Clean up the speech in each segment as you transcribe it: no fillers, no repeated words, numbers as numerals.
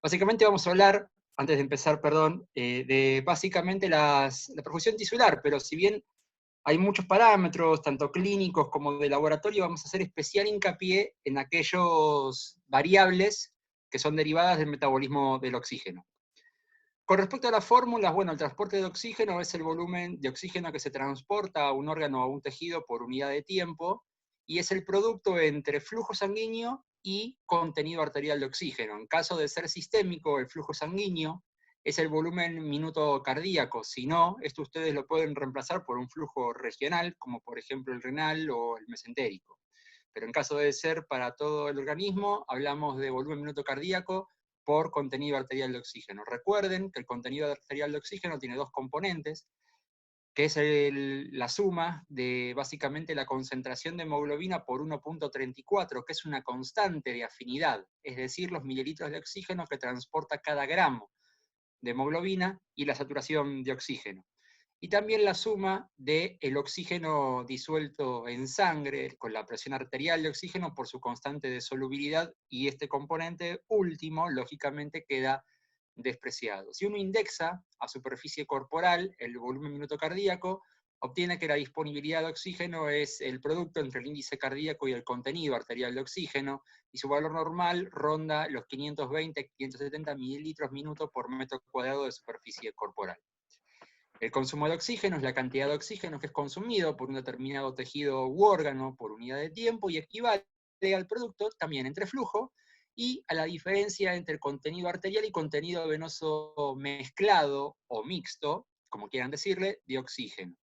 Básicamente vamos a hablar, antes de empezar, perdón, de básicamente la perfusión tisular, pero si bien hay muchos parámetros, tanto clínicos como de laboratorio, vamos a hacer especial hincapié en aquellos variables que son derivadas del metabolismo del oxígeno. Con respecto a las fórmulas, bueno, el transporte de oxígeno es el volumen de oxígeno que se transporta a un órgano o a un tejido por unidad de tiempo, y es el producto entre flujo sanguíneo y contenido arterial de oxígeno. En caso de ser sistémico, el flujo sanguíneo es el volumen minuto cardíaco. Si no, esto ustedes lo pueden reemplazar por un flujo regional, como por ejemplo el renal o el mesentérico. Pero en caso de ser para todo el organismo, hablamos de volumen minuto cardíaco por contenido arterial de oxígeno. Recuerden que el contenido arterial de oxígeno tiene dos componentes, que es la suma de básicamente la concentración de hemoglobina por 1.34, que es una constante de afinidad, es decir, los mililitros de oxígeno que transporta cada gramo de hemoglobina y la saturación de oxígeno. Y también la suma del oxígeno disuelto en sangre con la presión arterial de oxígeno por su constante de solubilidad, y este componente último, lógicamente, queda despreciado. Si uno indexa a superficie corporal el volumen minuto cardíaco, obtiene que la disponibilidad de oxígeno es el producto entre el índice cardíaco y el contenido arterial de oxígeno, y su valor normal ronda los 520-570 mililitros minuto por metro cuadrado de superficie corporal. El consumo de oxígeno es la cantidad de oxígeno que es consumido por un determinado tejido u órgano por unidad de tiempo, y equivale al producto también entre flujo y a la diferencia entre contenido arterial y contenido venoso mezclado o mixto, como quieran decirle, de oxígeno.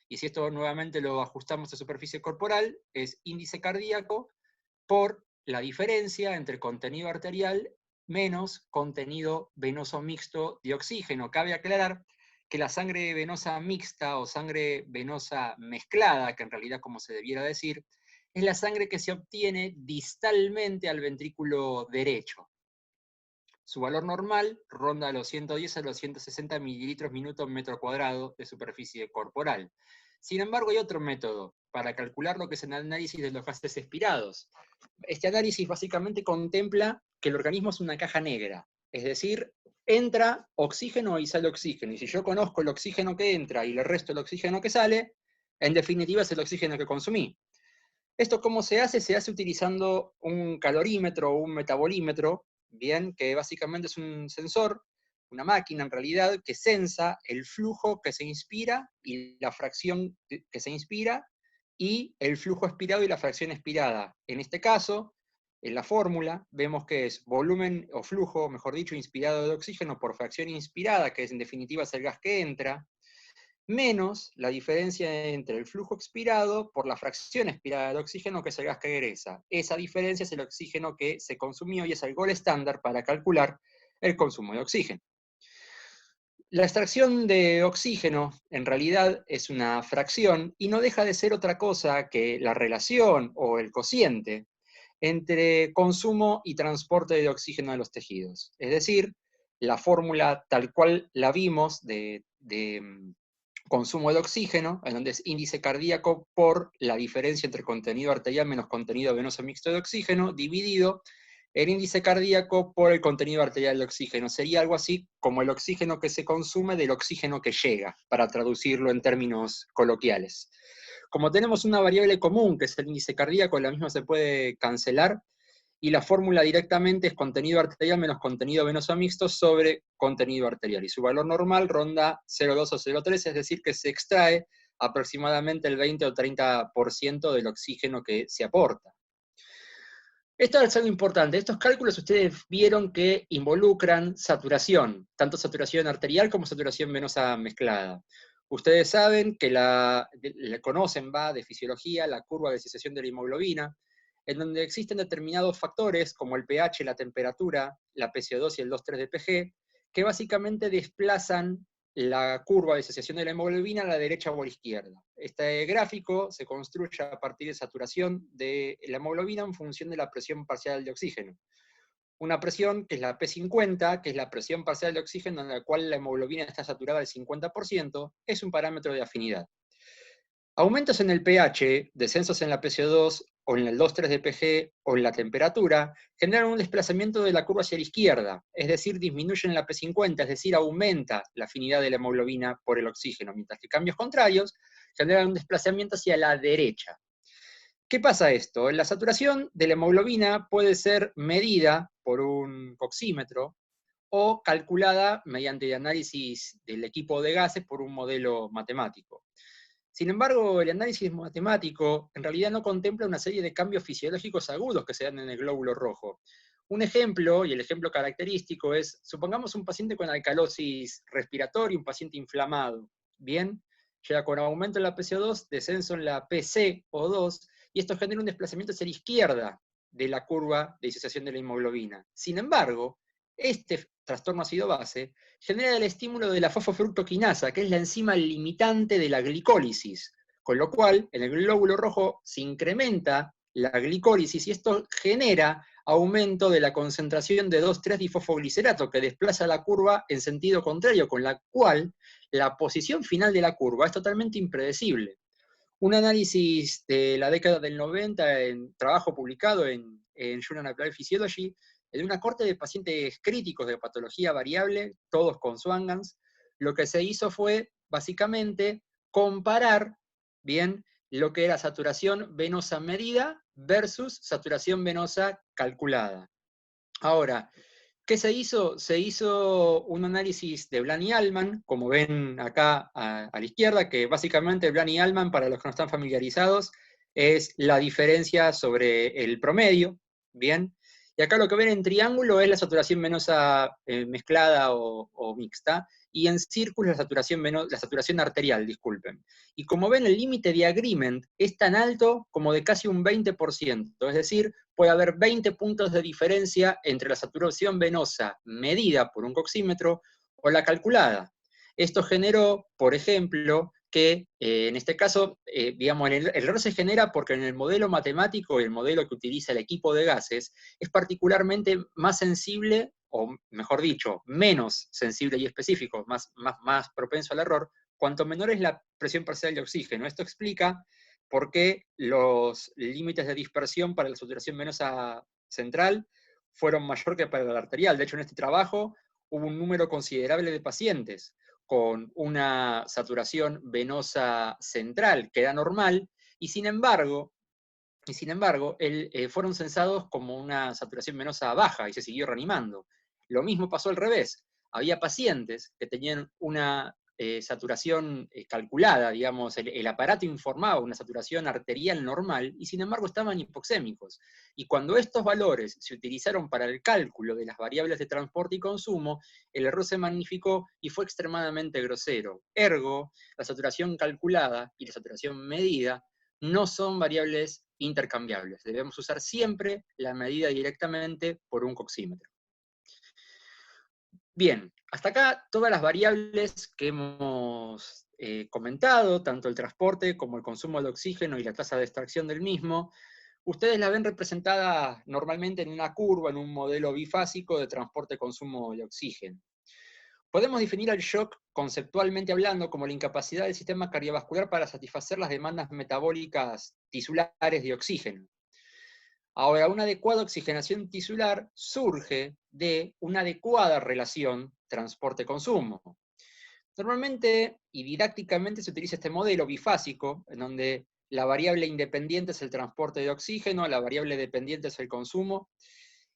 Y si esto nuevamente lo ajustamos a superficie corporal, es índice cardíaco por la diferencia entre contenido arterial menos contenido venoso mixto de oxígeno. Cabe aclarar que la sangre venosa mixta o sangre venosa mezclada, que en realidad como se debiera decir, es la sangre que se obtiene distalmente al ventrículo derecho. Su valor normal ronda los 110 a los 160 mililitros minuto metro cuadrado de superficie corporal. Sin embargo, hay otro método para calcular lo que es el análisis de los gases expirados. Este análisis básicamente contempla que el organismo es una caja negra, es decir, entra oxígeno y sale oxígeno, y si yo conozco el oxígeno que entra y el resto del oxígeno que sale, en definitiva es el oxígeno que consumí. ¿Esto cómo se hace? Se hace utilizando un calorímetro o un metabolímetro, bien, que básicamente es un sensor, una máquina en realidad, que sensa el flujo que se inspira y la fracción que se inspira, y el flujo expirado y la fracción expirada. En este caso, en la fórmula, vemos que es volumen o flujo, mejor dicho, inspirado de oxígeno por fracción inspirada, que en definitiva es el gas que entra, menos la diferencia entre el flujo expirado por la fracción expirada de oxígeno, que es el gas que egresa. Esa diferencia es el oxígeno que se consumió y es el gold estándar para calcular el consumo de oxígeno. La extracción de oxígeno en realidad es una fracción y no deja de ser otra cosa que la relación o el cociente entre consumo y transporte de oxígeno a los tejidos. Es decir, la fórmula tal cual la vimos de consumo de oxígeno, en donde es índice cardíaco por la diferencia entre contenido arterial menos contenido venoso mixto de oxígeno, dividido el índice cardíaco por el contenido arterial de oxígeno. Sería algo así como el oxígeno que se consume del oxígeno que llega, para traducirlo en términos coloquiales. Como tenemos una variable común, que es el índice cardíaco, la misma se puede cancelar, y la fórmula directamente es contenido arterial menos contenido venoso mixto sobre contenido arterial, y su valor normal ronda 0,2 o 0,3, es decir, que se extrae aproximadamente el 20 o 30% del oxígeno que se aporta. Esto es algo importante. Estos cálculos ustedes vieron que involucran saturación, tanto saturación arterial como saturación venosa mezclada. Ustedes saben que le conocen, de fisiología, la curva de disociación de la hemoglobina, en donde existen determinados factores, como el pH, la temperatura, la PCO2 y el 2,3 de pG, que básicamente desplazan la curva de disociación de la hemoglobina a la derecha o a la izquierda. Este gráfico se construye a partir de saturación de la hemoglobina en función de la presión parcial de oxígeno. Una presión que es la P50, que es la presión parcial de oxígeno en la cual la hemoglobina está saturada al 50%, es un parámetro de afinidad. Aumentos en el pH, descensos en la PCO2 o en el 2,3 de PG, o en la temperatura, generan un desplazamiento de la curva hacia la izquierda, es decir, disminuyen la P50, es decir, aumenta la afinidad de la hemoglobina por el oxígeno, mientras que cambios contrarios generan un desplazamiento hacia la derecha. ¿Qué pasa esto? La saturación de la hemoglobina puede ser medida por un oxímetro o calculada mediante el análisis del equipo de gases por un modelo matemático. Sin embargo, el análisis matemático en realidad no contempla una serie de cambios fisiológicos agudos que se dan en el glóbulo rojo. Un ejemplo, y el ejemplo característico es, supongamos un paciente con alcalosis respiratoria, un paciente inflamado. Bien, llega con aumento en la PCO2, descenso en la PCO2, y esto genera un desplazamiento hacia la izquierda de la curva de disociación de la hemoglobina. Sin embargo, este trastorno ácido-base genera el estímulo de la fosfofructoquinasa, que es la enzima limitante de la glicólisis, con lo cual en el glóbulo rojo se incrementa la glicólisis y esto genera aumento de la concentración de 2,3-difosfoglicerato, que desplaza la curva en sentido contrario, con la cual la posición final de la curva es totalmente impredecible. Un análisis de la década del 90, en trabajo publicado en Journal of Applied Physiology, de una corte de pacientes críticos de patología variable, todos con Swan-Ganz, lo que se hizo fue, básicamente, comparar, bien, lo que era saturación venosa medida versus saturación venosa calculada. Ahora, ¿qué se hizo? Se hizo un análisis de Bland y Allman, como ven acá a la izquierda, que básicamente Bland y Allman, para los que no están familiarizados, es la diferencia sobre el promedio, ¿bien? Y acá lo que ven en triángulo es la saturación venosa mezclada o mixta, y en círculo la saturación arterial, disculpen. Y como ven, el límite de agreement es tan alto como de casi un 20%, es decir, puede haber 20 puntos de diferencia entre la saturación venosa medida por un coxímetro o la calculada. Esto generó, por ejemplo, que en este caso, digamos, el error se genera porque en el modelo matemático, el modelo que utiliza el equipo de gases, es particularmente más sensible, o mejor dicho, menos sensible y específico, más propenso al error, cuanto menor es la presión parcial de oxígeno. Esto explica por qué los límites de dispersión para la saturación venosa central fueron mayor que para la arterial. De hecho, en este trabajo hubo un número considerable de pacientes con una saturación venosa central que era normal, y sin embargo, fueron censados como una saturación venosa baja y se siguió reanimando. Lo mismo pasó al revés. Había pacientes que tenían una saturación calculada, digamos, el aparato informaba una saturación arterial normal y sin embargo estaban hipoxémicos. Y cuando estos valores se utilizaron para el cálculo de las variables de transporte y consumo, el error se magnificó y fue extremadamente grosero. Ergo, la saturación calculada y la saturación medida no son variables intercambiables. Debemos usar siempre la medida directamente por un coxímetro. Bien, hasta acá todas las variables que hemos comentado, tanto el transporte como el consumo de oxígeno y la tasa de extracción del mismo, ustedes las ven representadas normalmente en una curva, en un modelo bifásico de transporte-consumo de oxígeno. Podemos definir al shock conceptualmente hablando como la incapacidad del sistema cardiovascular para satisfacer las demandas metabólicas tisulares de oxígeno. Ahora, una adecuada oxigenación tisular surge de una adecuada relación transporte-consumo. Normalmente y didácticamente se utiliza este modelo bifásico, en donde la variable independiente es el transporte de oxígeno, la variable dependiente es el consumo,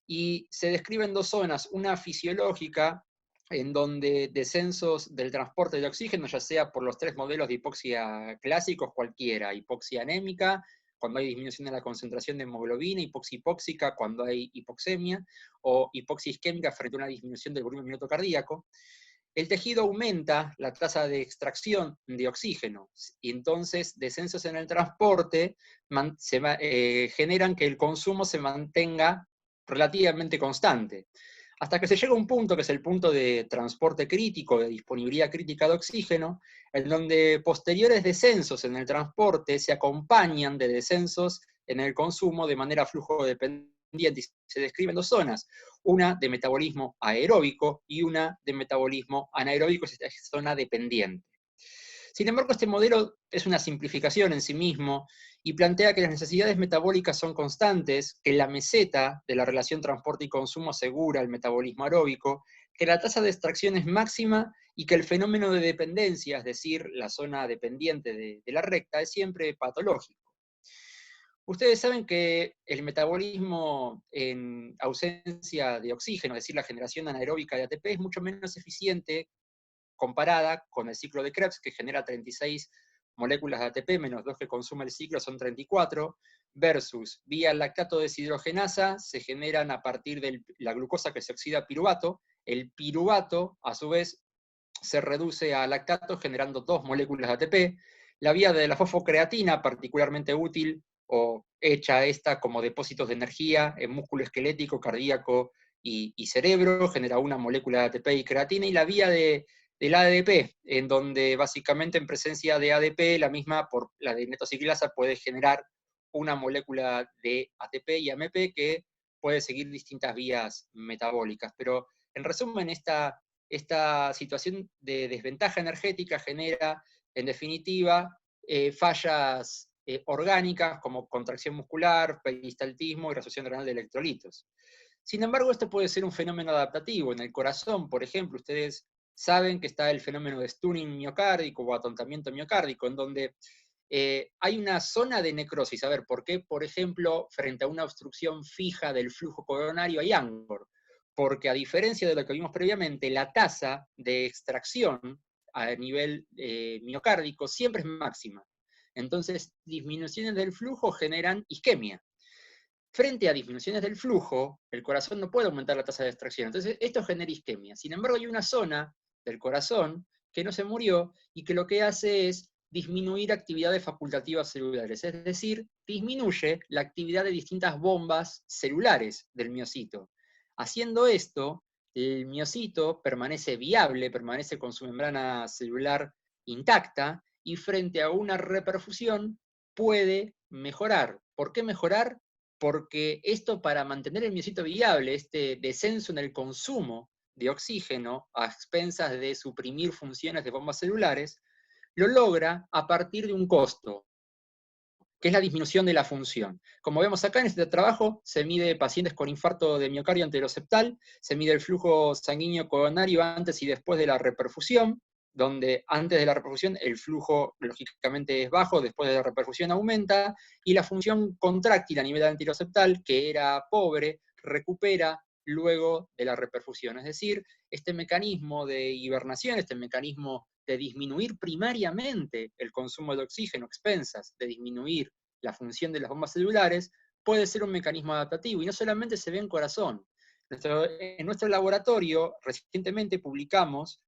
y se describen dos zonas, una fisiológica, en donde descensos del transporte de oxígeno, ya sea por los tres modelos de hipoxia clásicos, cualquiera, hipoxia anémica, cuando hay disminución de la concentración de hemoglobina, hipoxia hipóxica cuando hay hipoxemia, o hipoxia isquémica frente a una disminución del volumen minuto cardíaco, el tejido aumenta la tasa de extracción de oxígeno, y entonces descensos en el transporte generan que el consumo se mantenga relativamente constante. Hasta que se llega a un punto, que es el punto de transporte crítico, de disponibilidad crítica de oxígeno, en donde posteriores descensos en el transporte se acompañan de descensos en el consumo de manera flujo dependiente. Se describen dos zonas, una de metabolismo aeróbico y una de metabolismo anaeróbico, es esta zona dependiente. Sin embargo, este modelo es una simplificación en sí mismo y plantea que las necesidades metabólicas son constantes, que la meseta de la relación transporte y consumo asegura el metabolismo aeróbico, que la tasa de extracción es máxima y que el fenómeno de dependencia, es decir, la zona dependiente de la recta, es siempre patológico. Ustedes saben que el metabolismo en ausencia de oxígeno, es decir, la generación anaeróbica de ATP, es mucho menos eficiente comparada con el ciclo de Krebs, que genera 36 moléculas de ATP, menos 2 que consume el ciclo, son 34, versus vía lactato deshidrogenasa, se generan a partir de la glucosa que se oxida a piruvato. El piruvato, a su vez, se reduce a lactato generando 2 moléculas de ATP. La vía de la fosfocreatina, particularmente útil, o hecha esta como depósitos de energía en músculo esquelético, cardíaco y cerebro, genera una molécula de ATP y creatina, y la vía del ADP, en donde básicamente en presencia de ADP, la misma por la de netociclasa puede generar una molécula de ATP y AMP que puede seguir distintas vías metabólicas. Pero en resumen, esta situación de desventaja energética genera, en definitiva, fallas orgánicas como contracción muscular, peristaltismo y resolución renal de electrolitos. Sin embargo, esto puede ser un fenómeno adaptativo. En el corazón, por ejemplo, ustedes saben que está el fenómeno de stunning miocárdico o atontamiento miocárdico, en donde hay una zona de necrosis. A ver, ¿por qué, por ejemplo, frente a una obstrucción fija del flujo coronario hay angor? Porque a diferencia de lo que vimos previamente, la tasa de extracción a nivel miocárdico siempre es máxima. Entonces, disminuciones del flujo generan isquemia. Frente a disminuciones del flujo, el corazón no puede aumentar la tasa de extracción. Entonces, esto genera isquemia. Sin embargo, hay una zona del corazón que no se murió y que lo que hace es disminuir actividades facultativas celulares, es decir, disminuye la actividad de distintas bombas celulares del miocito. Haciendo esto, el miocito permanece viable, permanece con su membrana celular intacta y frente a una reperfusión puede mejorar. ¿Por qué mejorar? Porque esto, para mantener el miocito viable, este descenso en el consumo de oxígeno a expensas de suprimir funciones de bombas celulares, lo logra a partir de un costo, que es la disminución de la función. Como vemos acá en este trabajo, se mide pacientes con infarto de miocardio anteroseptal, se mide el flujo sanguíneo coronario antes y después de la reperfusión, donde antes de la reperfusión el flujo lógicamente es bajo, después de la reperfusión aumenta, y la función contráctil a nivel anteroseptal, que era pobre, recupera luego de la reperfusión. Es decir, este mecanismo de hibernación, este mecanismo de disminuir primariamente el consumo de oxígeno a expensas, de disminuir la función de las bombas celulares, puede ser un mecanismo adaptativo, y no solamente se ve en corazón. En nuestro laboratorio recientemente publicamos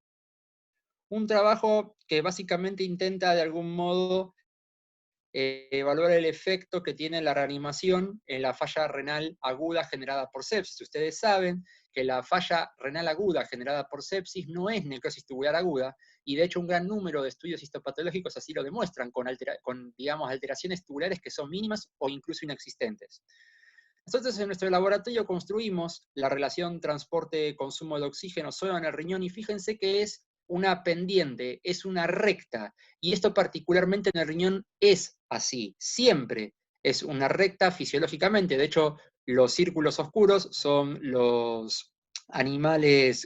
un trabajo que básicamente intenta de algún modo evaluar el efecto que tiene la reanimación en la falla renal aguda generada por sepsis. Ustedes saben que la falla renal aguda generada por sepsis no es necrosis tubular aguda, y de hecho un gran número de estudios histopatológicos así lo demuestran, con digamos, alteraciones tubulares que son mínimas o incluso inexistentes. Nosotros en nuestro laboratorio construimos la relación transporte-consumo de oxígeno solo en el riñón, y fíjense que es una pendiente, es una recta, y esto particularmente en el riñón es así, siempre es una recta fisiológicamente. De hecho, los círculos oscuros son los animales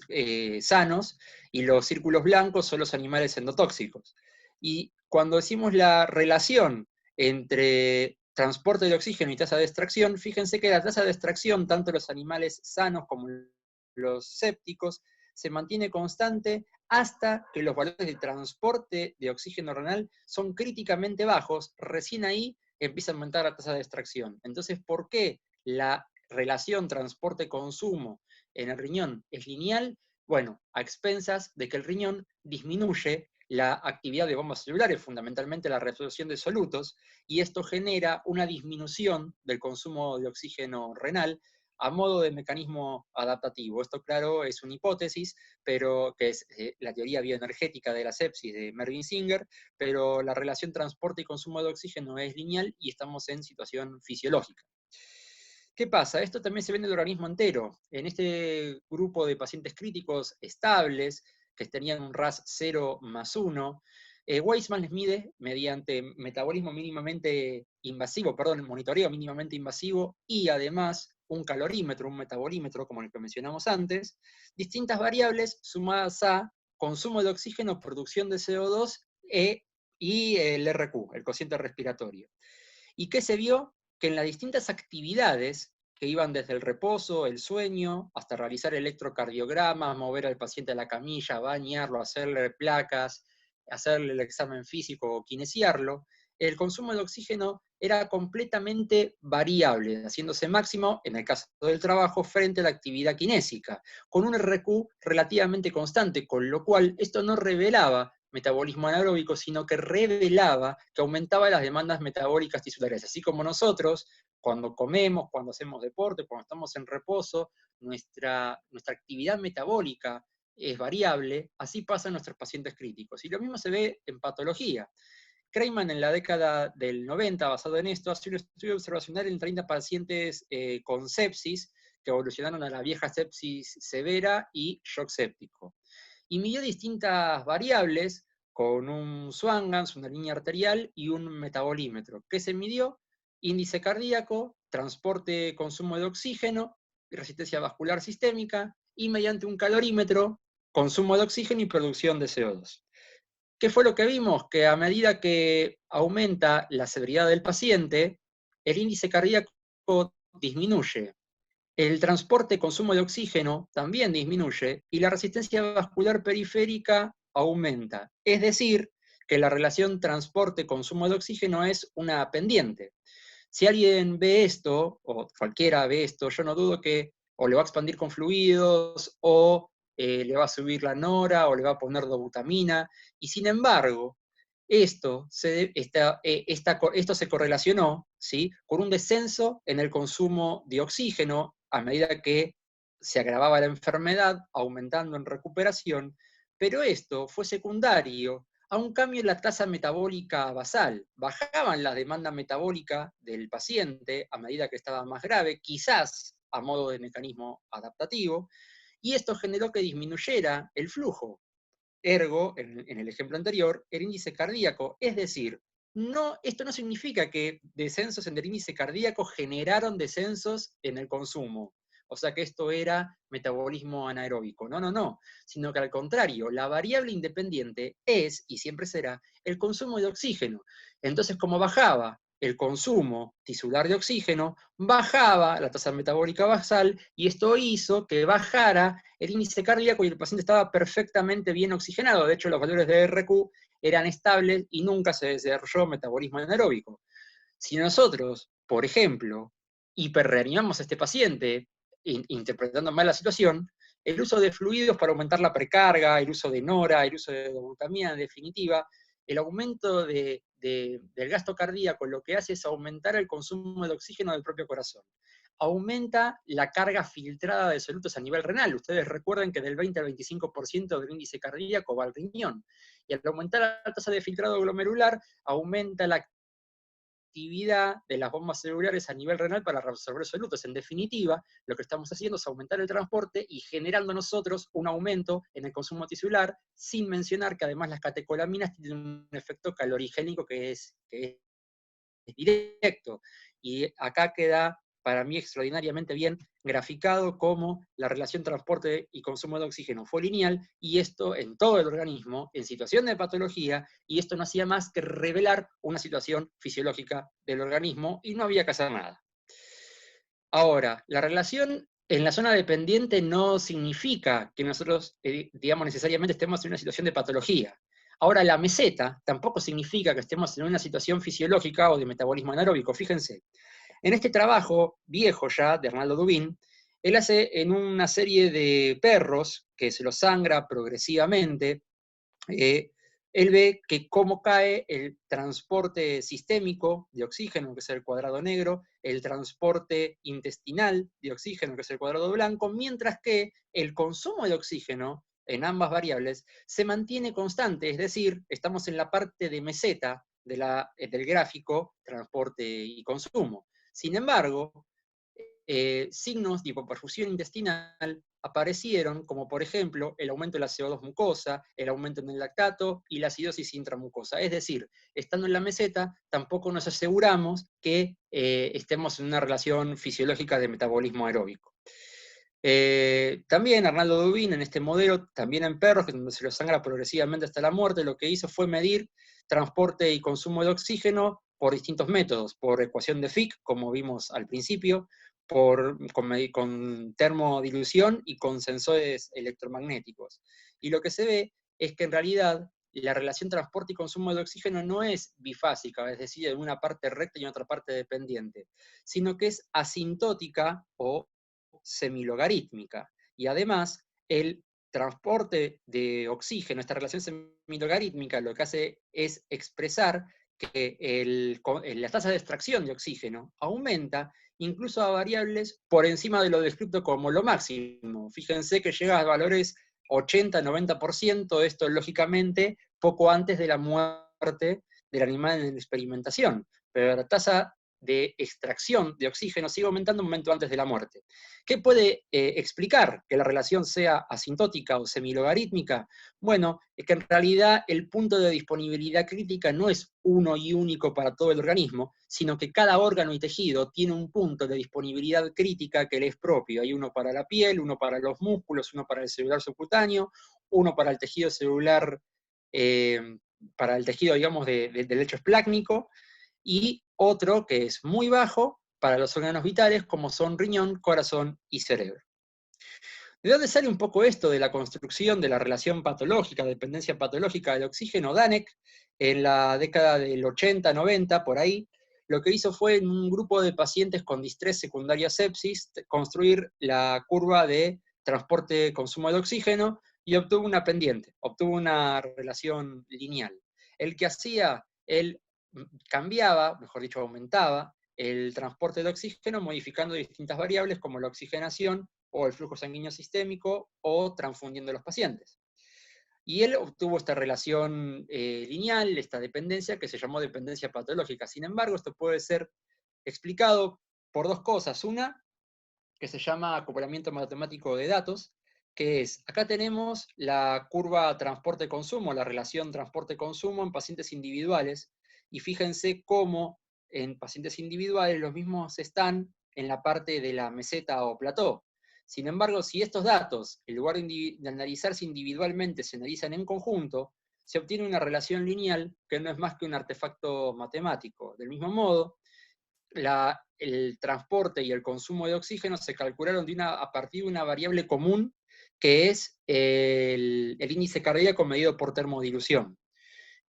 sanos, y los círculos blancos son los animales endotóxicos. Y cuando decimos la relación entre transporte de oxígeno y tasa de extracción, fíjense que la tasa de extracción, tanto los animales sanos como los sépticos, se mantiene constante hasta que los valores de transporte de oxígeno renal son críticamente bajos. Recién ahí empieza a aumentar la tasa de extracción. Entonces, ¿por qué la relación transporte-consumo en el riñón es lineal? Bueno, a expensas de que el riñón disminuye la actividad de bombas celulares, fundamentalmente la reabsorción de solutos, y esto genera una disminución del consumo de oxígeno renal a modo de mecanismo adaptativo. Esto, claro, es una hipótesis, pero que es la teoría bioenergética de la sepsis de Mervyn Singer, pero la relación transporte y consumo de oxígeno es lineal y estamos en situación fisiológica. ¿Qué pasa? Esto también se ve en el organismo entero. En este grupo de pacientes críticos estables, que tenían un RAS 0 más 1, Weissman les mide mediante metabolismo mínimamente invasivo, perdón, monitoreo mínimamente invasivo, y además un calorímetro, un metabolímetro, como el que mencionamos antes, distintas variables sumadas a consumo de oxígeno, producción de CO2 y el RQ, el cociente respiratorio. ¿Y qué se vio? Que en las distintas actividades que iban desde el reposo, el sueño, hasta realizar electrocardiogramas, mover al paciente a la camilla, bañarlo, hacerle placas, hacerle el examen físico o kinesiarlo, el consumo de oxígeno era completamente variable, haciéndose máximo, en el caso del trabajo, frente a la actividad kinésica, con un RQ relativamente constante, con lo cual esto no revelaba metabolismo anaeróbico, sino que revelaba que aumentaba las demandas metabólicas tisulares. Así como nosotros, cuando comemos, cuando hacemos deporte, cuando estamos en reposo, nuestra actividad metabólica es variable, así pasa en nuestros pacientes críticos. Y lo mismo se ve en patología. Kreiman en la década del 90, basado en esto, hace un estudio observacional en 30 pacientes con sepsis, que evolucionaron a la vieja sepsis severa y shock séptico. Y midió distintas variables con un Swan-Ganz, una línea arterial y un metabolímetro. ¿Qué se midió? Índice cardíaco, transporte, consumo de oxígeno, resistencia vascular sistémica, y mediante un calorímetro, consumo de oxígeno y producción de CO2. ¿Qué fue lo que vimos? Que a medida que aumenta la severidad del paciente, el índice cardíaco disminuye, el transporte consumo de oxígeno también disminuye y la resistencia vascular periférica aumenta. Es decir, que la relación transporte-consumo de oxígeno es una pendiente. Si alguien ve esto, o cualquiera ve esto, yo no dudo que o le va a expandir con fluidos, o le va a subir la nora, o le va a poner dobutamina, y sin embargo, esto se correlacionó, ¿sí?, con un descenso en el consumo de oxígeno a medida que se agravaba la enfermedad, aumentando en recuperación, pero esto fue secundario a un cambio en la tasa metabólica basal. Bajaban la demanda metabólica del paciente a medida que estaba más grave, quizás a modo de mecanismo adaptativo, y esto generó que disminuyera el flujo. Ergo, en el ejemplo anterior, el índice cardíaco. Es decir, esto no significa que descensos en el índice cardíaco generaron descensos en el consumo. O sea que esto era metabolismo anaeróbico. No, no, no. Sino que al contrario, la variable independiente es, y siempre será, el consumo de oxígeno. Entonces, como bajaba el consumo tisular de oxígeno, bajaba la tasa metabólica basal, y esto hizo que bajara el índice cardíaco y el paciente estaba perfectamente bien oxigenado. De hecho, los valores de RQ eran estables y nunca se desarrolló metabolismo anaeróbico. Si nosotros, por ejemplo, hiperreanimamos a este paciente, interpretando mal la situación, el uso de fluidos para aumentar la precarga, el uso de nora, el uso de dobutamina, en definitiva, el aumento del gasto cardíaco lo que hace es aumentar el consumo de oxígeno del propio corazón. Aumenta la carga filtrada de solutos a nivel renal. Ustedes recuerden que del 20 al 25% del índice cardíaco va al riñón. Y al aumentar la tasa de filtrado glomerular, aumenta la actividad de las bombas celulares a nivel renal para reabsorber solutos. En definitiva, lo que estamos haciendo es aumentar el transporte y generando nosotros un aumento en el consumo tisular, sin mencionar que además las catecolaminas tienen un efecto calorigénico que es directo. Y acá queda, para mí, extraordinariamente bien graficado cómo la relación transporte y consumo de oxígeno fue lineal, y esto en todo el organismo, en situación de patología, y esto no hacía más que revelar una situación fisiológica del organismo, y no había que hacer nada. Ahora, la relación en la zona dependiente no significa que nosotros, digamos, necesariamente estemos en una situación de patología. Ahora, la meseta tampoco significa que estemos en una situación fisiológica o de metabolismo anaeróbico. Fíjense, en este trabajo viejo ya de Arnaldo Dubin, él hace en una serie de perros que se los sangra progresivamente, él ve que cómo cae el transporte sistémico de oxígeno, que es el cuadrado negro, el transporte intestinal de oxígeno, que es el cuadrado blanco, mientras que el consumo de oxígeno en ambas variables se mantiene constante, es decir, estamos en la parte de meseta del gráfico transporte y consumo. Sin embargo, signos de hipoperfusión intestinal aparecieron, como por ejemplo el aumento de la CO2 mucosa, el aumento en el lactato y la acidosis intramucosa. Es decir, estando en la meseta, tampoco nos aseguramos que estemos en una relación fisiológica de metabolismo aeróbico. También Arnaldo Dubin, en este modelo, también en perros, donde se los sangra progresivamente hasta la muerte, lo que hizo fue medir transporte y consumo de oxígeno por distintos métodos, por ecuación de Fick, como vimos al principio, con termodilución y con sensores electromagnéticos. Y lo que se ve es que en realidad la relación transporte y consumo de oxígeno no es bifásica, es decir, de una parte recta y otra parte dependiente, sino que es asintótica o semilogarítmica. Y además, el transporte de oxígeno, esta relación semilogarítmica, lo que hace es expresar que la tasa de extracción de oxígeno aumenta incluso a variables por encima de lo descrito como lo máximo. Fíjense que llega a valores 80-90%, esto lógicamente poco antes de la muerte del animal en experimentación. Pero la tasa de extracción de oxígeno sigue aumentando un momento antes de la muerte. ¿Qué puede explicar que la relación sea asintótica o semilogarítmica? Bueno, es que en realidad el punto de disponibilidad crítica no es uno y único para todo el organismo, sino que cada órgano y tejido tiene un punto de disponibilidad crítica que le es propio. Hay uno para la piel, uno para los músculos, uno para el celular subcutáneo, uno para el tejido celular, para el tejido, digamos, del lecho esplácnico, y otro que es muy bajo para los órganos vitales, como son riñón, corazón y cerebro. ¿De dónde sale un poco esto de la construcción de la relación patológica, dependencia patológica del oxígeno? Dannek, en la década del 80-90, por ahí, lo que hizo fue en un grupo de pacientes con distrés secundaria sepsis, construir la curva de transporte-consumo de oxígeno y obtuvo una pendiente, obtuvo una relación lineal. El que hacía, él cambiaba, mejor dicho, aumentaba el transporte de oxígeno modificando distintas variables como la oxigenación o el flujo sanguíneo sistémico o transfundiendo a los pacientes. Y él obtuvo esta relación lineal, esta dependencia que se llamó dependencia patológica. Sin embargo, esto puede ser explicado por dos cosas. Una, que se llama acoplamiento matemático de datos, que es, acá tenemos la curva transporte-consumo, la relación transporte-consumo en pacientes individuales, y fíjense cómo en pacientes individuales los mismos están en la parte de la meseta o plató. Sin embargo, si estos datos, en lugar de analizarse individualmente, se analizan en conjunto, se obtiene una relación lineal que no es más que un artefacto matemático. Del mismo modo, el transporte y el consumo de oxígeno se calcularon a partir de una variable común que es el índice cardíaco medido por termodilución.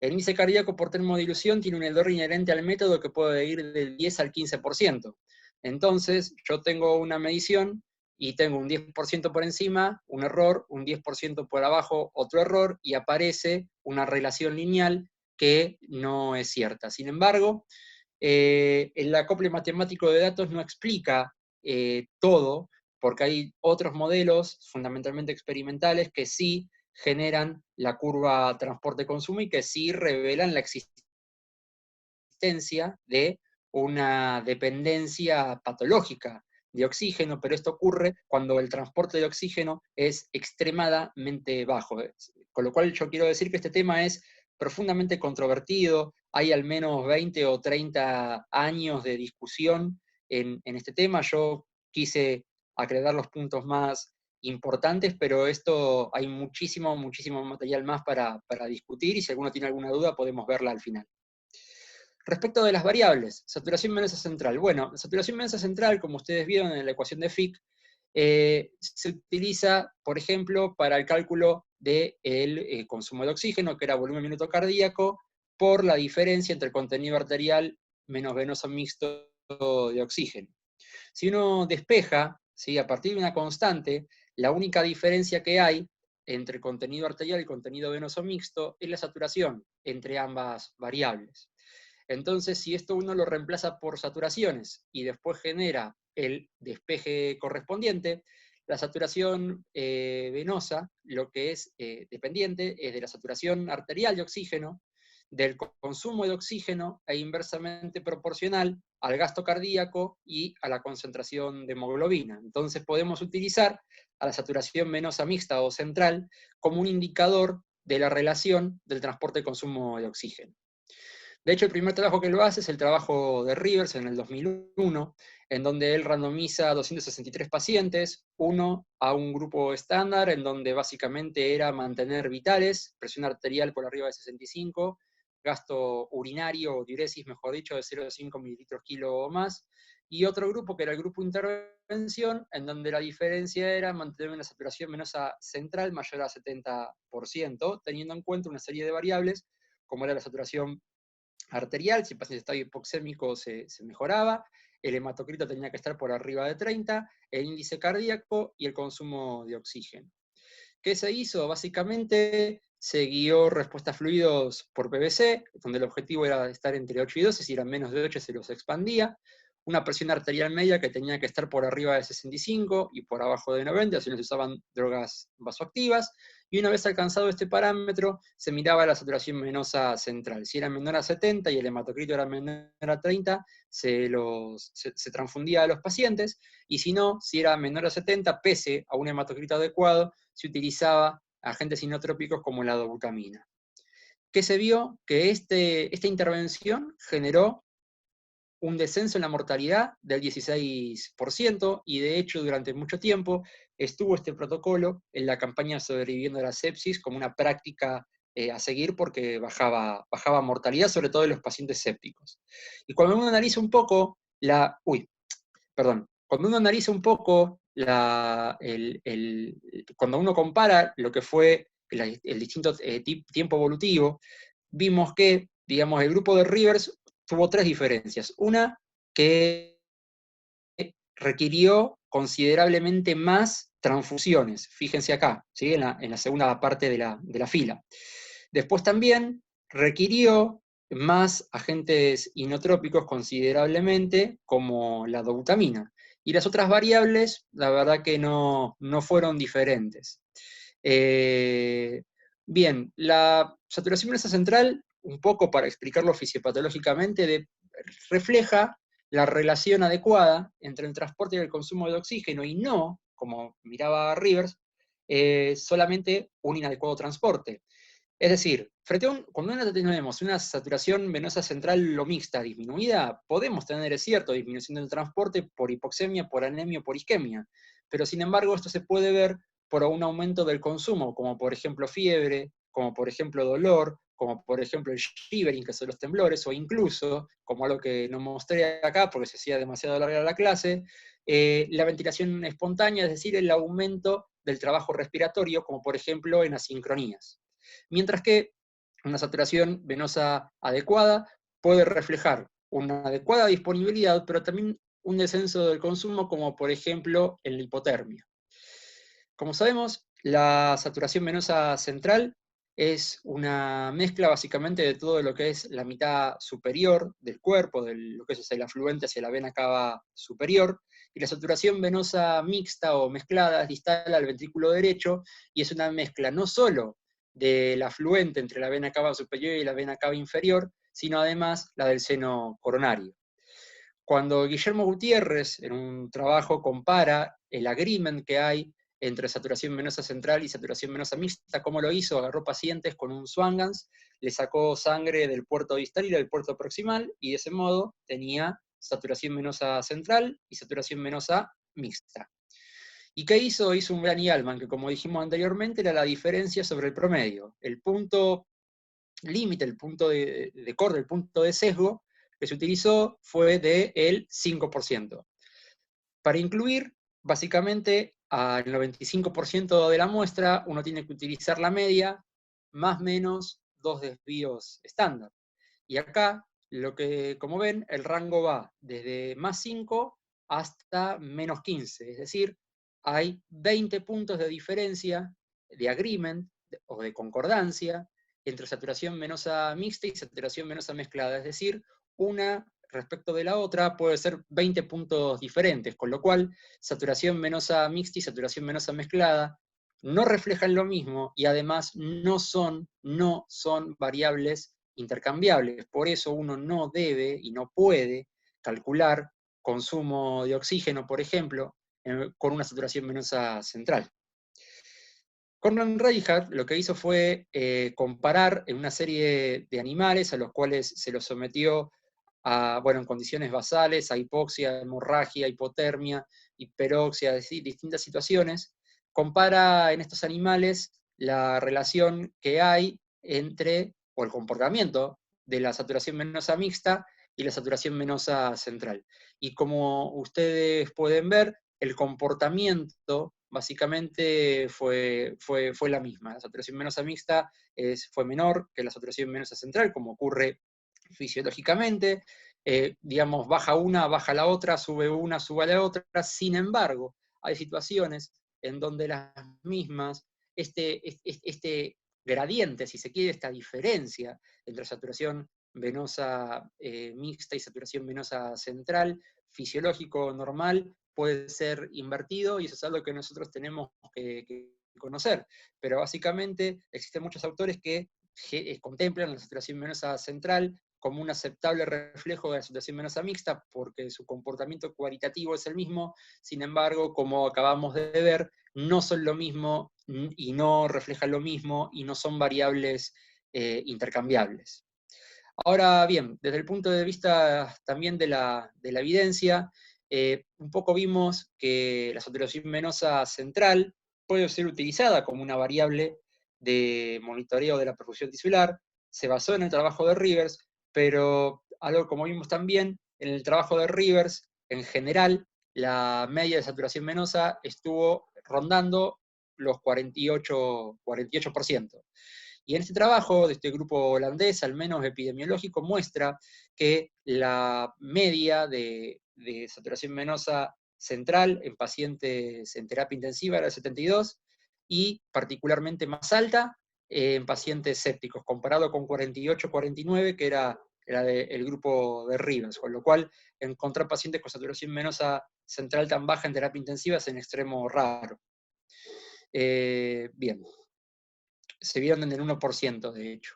El índice cardíaco por termodilución tiene un error inherente al método que puede ir del 10 al 15%. Entonces, yo tengo una medición y tengo un 10% por encima, un error, un 10% por abajo, otro error, y aparece una relación lineal que no es cierta. Sin embargo, el acople matemático de datos no explica todo, porque hay otros modelos, fundamentalmente experimentales, que sí generan la curva transporte-consumo y que sí revelan la existencia de una dependencia patológica de oxígeno, pero esto ocurre cuando el transporte de oxígeno es extremadamente bajo. Con lo cual yo quiero decir que este tema es profundamente controvertido, hay al menos 20 o 30 años de discusión en este tema. Yo quise aclarar los puntos más importantes, pero esto hay muchísimo material más para discutir, y si alguno tiene alguna duda podemos verla al final. Respecto de las variables, saturación venosa central. Bueno, la saturación venosa central, como ustedes vieron en la ecuación de Fick, se utiliza, por ejemplo, para el cálculo del consumo de oxígeno, que era volumen minuto cardíaco, por la diferencia entre el contenido arterial menos venoso mixto de oxígeno. Si uno despeja, ¿sí?, a partir de una constante, la única diferencia que hay entre contenido arterial y contenido venoso mixto es la saturación entre ambas variables. Entonces, si esto uno lo reemplaza por saturaciones y después genera el despeje correspondiente, la saturación venosa, lo que es dependiente, es de la saturación arterial de oxígeno, del consumo de oxígeno e inversamente proporcional al gasto cardíaco y a la concentración de hemoglobina. Entonces podemos utilizar a la saturación venosa mixta o central como un indicador de la relación del transporte y consumo de oxígeno. De hecho, el primer trabajo que lo hace es el trabajo de Rivers en el 2001, en donde él randomiza a 263 pacientes, uno a un grupo estándar, en donde básicamente era mantener vitales, presión arterial por arriba de 65, gasto urinario o diuresis, mejor dicho, de 0,5 mililitros kilo o más, y otro grupo que era el grupo intervención, en donde la diferencia era mantener una saturación venosa central mayor a 70%, teniendo en cuenta una serie de variables, como era la saturación arterial, si el paciente estaba hipoxémico se mejoraba, el hematocrito tenía que estar por arriba de 30, el índice cardíaco y el consumo de oxígeno. ¿Qué se hizo? Básicamente se guió respuesta a fluidos por PVC, donde el objetivo era estar entre 8 y 12, si eran menos de 8 se los expandía, una presión arterial media que tenía que estar por arriba de 65 y por abajo de 90, si no se usaban drogas vasoactivas, y una vez alcanzado este parámetro, se miraba la saturación venosa central. Si era menor a 70 y el hematocrito era menor a 30, se transfundía a los pacientes, y si no, si era menor a 70, pese a un hematocrito adecuado, se utilizaba agentes inotrópicos como la dobutamina. ¿Qué se vio? Que esta intervención generó un descenso en la mortalidad del 16%, y de hecho durante mucho tiempo estuvo este protocolo en la campaña Sobreviviendo a la Sepsis como una práctica a seguir porque bajaba mortalidad, sobre todo en los pacientes sépticos. Y cuando uno analiza un poco cuando uno analiza un poco cuando uno compara lo que fue el distinto tiempo evolutivo, vimos que, digamos, el grupo de Rivers tuvo tres diferencias. Una, que requirió considerablemente más transfusiones, fíjense acá, ¿sí? en la segunda parte de la fila. Después también requirió más agentes inotrópicos considerablemente, como la dobutamina. Y las otras variables, la verdad que no fueron diferentes. Bien, la saturación venosa central, un poco para explicarlo fisiopatológicamente, refleja la relación adecuada entre el transporte y el consumo de oxígeno, y no, como miraba Rivers, solamente un inadecuado transporte. Es decir, cuando tenemos una saturación venosa central o mixta disminuida, podemos tener, es cierto, disminución del transporte por hipoxemia, por anemia, por isquemia, pero sin embargo esto se puede ver por un aumento del consumo, como por ejemplo fiebre, como por ejemplo dolor, como por ejemplo el shivering, que son los temblores, o incluso, como algo que no mostré acá porque se hacía demasiado larga la clase, la ventilación espontánea, es decir, el aumento del trabajo respiratorio, como por ejemplo en asincronías. Mientras que una saturación venosa adecuada puede reflejar una adecuada disponibilidad, pero también un descenso del consumo, como por ejemplo en la hipotermia. Como sabemos, la saturación venosa central es una mezcla básicamente de todo lo que es la mitad superior del cuerpo, de lo que es el afluente hacia la vena cava superior, y la saturación venosa mixta o mezclada es distal al ventrículo derecho, y es una mezcla no solo del afluente entre la vena cava superior y la vena cava inferior, sino además la del seno coronario. Cuando Guillermo Gutiérrez, en un trabajo, compara el agreement que hay entre saturación venosa central y saturación venosa mixta, ¿cómo lo hizo? Agarró pacientes con un Swangans, le sacó sangre del puerto distal y del puerto proximal, y de ese modo tenía saturación venosa central y saturación venosa mixta. ¿Y qué hizo? Hizo un Brani-Allman, que como dijimos anteriormente, era la diferencia sobre el promedio. El punto límite, el punto de corte, el punto de sesgo que se utilizó fue del 5%. Para incluir, básicamente, al 95% de la muestra, uno tiene que utilizar la media más menos 2 desvíos estándar. Y acá, como ven, el rango va desde más 5 hasta menos 15, es decir, hay 20 puntos de diferencia de agreement o de concordancia entre saturación venosa mixta y saturación venosa mezclada, es decir, una respecto de la otra puede ser 20 puntos diferentes, con lo cual saturación venosa mixta y saturación venosa mezclada no reflejan lo mismo, y además no son variables intercambiables. Por eso uno no debe y no puede calcular consumo de oxígeno, por ejemplo, con una saturación venosa central. Conrad Reichardt lo que hizo fue comparar en una serie de animales a los cuales se los sometió a, bueno, en condiciones basales, a hipoxia, hemorragia, hipotermia, hiperoxia, distintas situaciones, compara en estos animales la relación que hay entre, o el comportamiento de la saturación venosa mixta y la saturación venosa central. Y como ustedes pueden ver, el comportamiento básicamente fue la misma. La saturación venosa mixta fue menor que la saturación venosa central, como ocurre fisiológicamente. Digamos, baja una, baja la otra, sube una, sube la otra. Sin embargo, hay situaciones en donde las mismas, este gradiente, si se quiere, esta diferencia entre saturación venosa mixta y saturación venosa central, fisiológico normal, puede ser invertido, y eso es algo que nosotros tenemos que conocer. Pero básicamente existen muchos autores que contemplan la saturación venosa central como un aceptable reflejo de la saturación venosa mixta, porque su comportamiento cualitativo es el mismo. Sin embargo, como acabamos de ver, no son lo mismo y no reflejan lo mismo y no son variables intercambiables. Ahora bien, desde el punto de vista también de la evidencia, un poco vimos que la saturación venosa central puede ser utilizada como una variable de monitoreo de la perfusión tisular. Se basó en el trabajo de Rivers, pero algo como vimos también, en el trabajo de Rivers, en general, la media de saturación venosa estuvo rondando los 48%. Y en este trabajo de este grupo holandés, al menos epidemiológico, muestra que la media de saturación venosa central en pacientes en terapia intensiva era de 72, y particularmente más alta en pacientes sépticos, comparado con 48-49, que era del grupo de Rivers, con lo cual encontrar pacientes con saturación venosa central tan baja en terapia intensiva es en extremo raro. Bien, se vieron en el 1%, de hecho.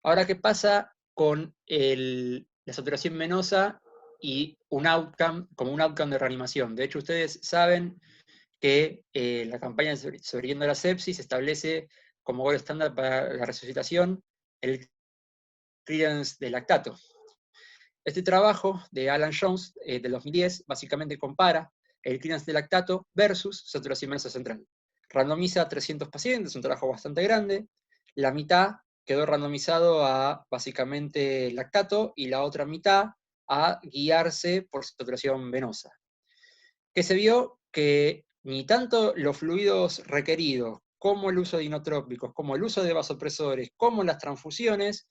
Ahora, ¿qué pasa con la saturación venosa y un outcome, como un outcome de reanimación? De hecho, ustedes saben que la campaña de sobreviviendo a la sepsis establece como gol estándar para la resucitación el clearance de lactato. Este trabajo de Alan Jones, del 2010, básicamente compara el clearance de lactato versus saturación venosa central. Randomiza a 300 pacientes, un trabajo bastante grande. La mitad quedó randomizado a básicamente lactato y la otra mitad a guiarse por saturación venosa. ¿Qué se vio? Que ni tanto los fluidos requeridos, como el uso de inotrópicos, como el uso de vasopresores, como las transfusiones,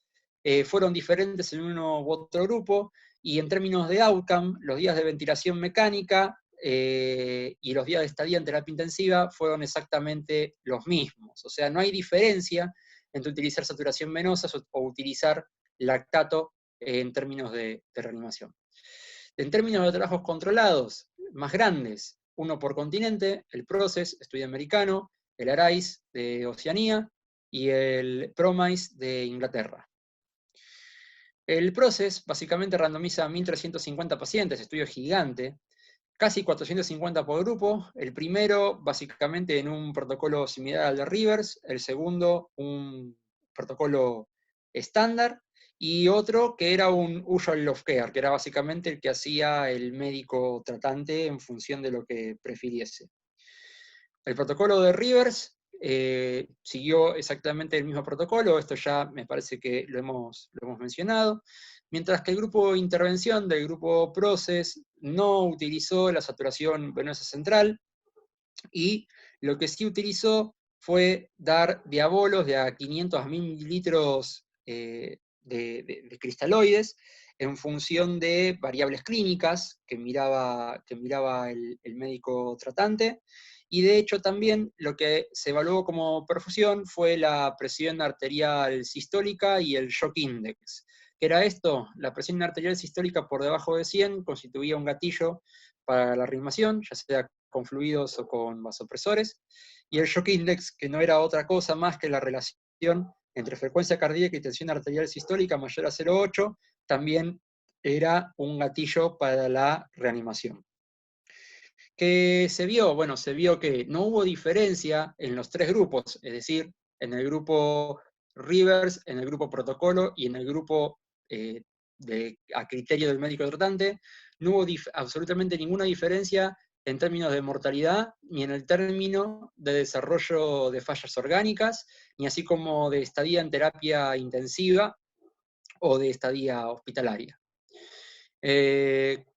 fueron diferentes en uno u otro grupo, y en términos de outcome, los días de ventilación mecánica y los días de estadía en terapia intensiva fueron exactamente los mismos. O sea, no hay diferencia entre utilizar saturación venosa o utilizar lactato en términos de reanimación. En términos de trabajos controlados, más grandes, uno por continente, el PROCESS, estudio americano, el ARISE de Oceanía y el PROMISE de Inglaterra. El PROCESS básicamente randomiza a 1.350 pacientes, estudio gigante, casi 450 por grupo. El primero básicamente en un protocolo similar al de Rivers, el segundo un protocolo estándar, y otro que era un usual of care, que era básicamente el que hacía el médico tratante en función de lo que prefiriese. El protocolo de Rivers siguió exactamente el mismo protocolo, esto ya me parece que lo hemos mencionado, mientras que el grupo de intervención del grupo PROCESS no utilizó la saturación venosa central, y lo que sí utilizó fue dar diabolos de a 500 a 1000 mililitros de cristaloides en función de variables clínicas que miraba el médico tratante. Y de hecho también lo que se evaluó como perfusión fue la presión arterial sistólica y el shock index. ¿Qué era esto? La presión arterial sistólica por debajo de 100 constituía un gatillo para la reanimación, ya sea con fluidos o con vasopresores, y el shock index, que no era otra cosa más que la relación entre frecuencia cardíaca y tensión arterial sistólica mayor a 0,8, también era un gatillo para la reanimación. ¿Qué se vio? Bueno, se vio que no hubo diferencia en los tres grupos, es decir, en el grupo Rivers, en el grupo protocolo y en el grupo a criterio del médico tratante. No hubo absolutamente ninguna diferencia en términos de mortalidad, ni en el término de desarrollo de fallas orgánicas, ni así como de estadía en terapia intensiva o de estadía hospitalaria.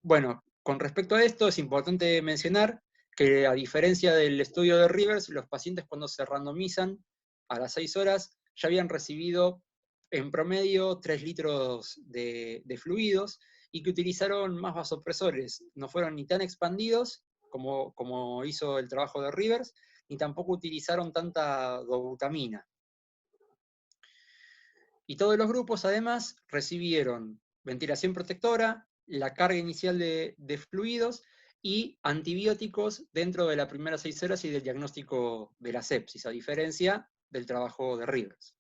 Bueno, con respecto a esto es importante mencionar que a diferencia del estudio de Rivers, los pacientes cuando se randomizan a las 6 horas ya habían recibido en promedio 3 litros de fluidos y que utilizaron más vasopresores. No fueron ni tan expandidos como hizo el trabajo de Rivers, ni tampoco utilizaron tanta dobutamina. Y todos los grupos además recibieron ventilación protectora, la carga inicial de fluidos y antibióticos dentro de las primeras 6 horas y del diagnóstico de la sepsis, a diferencia del trabajo de Rivers.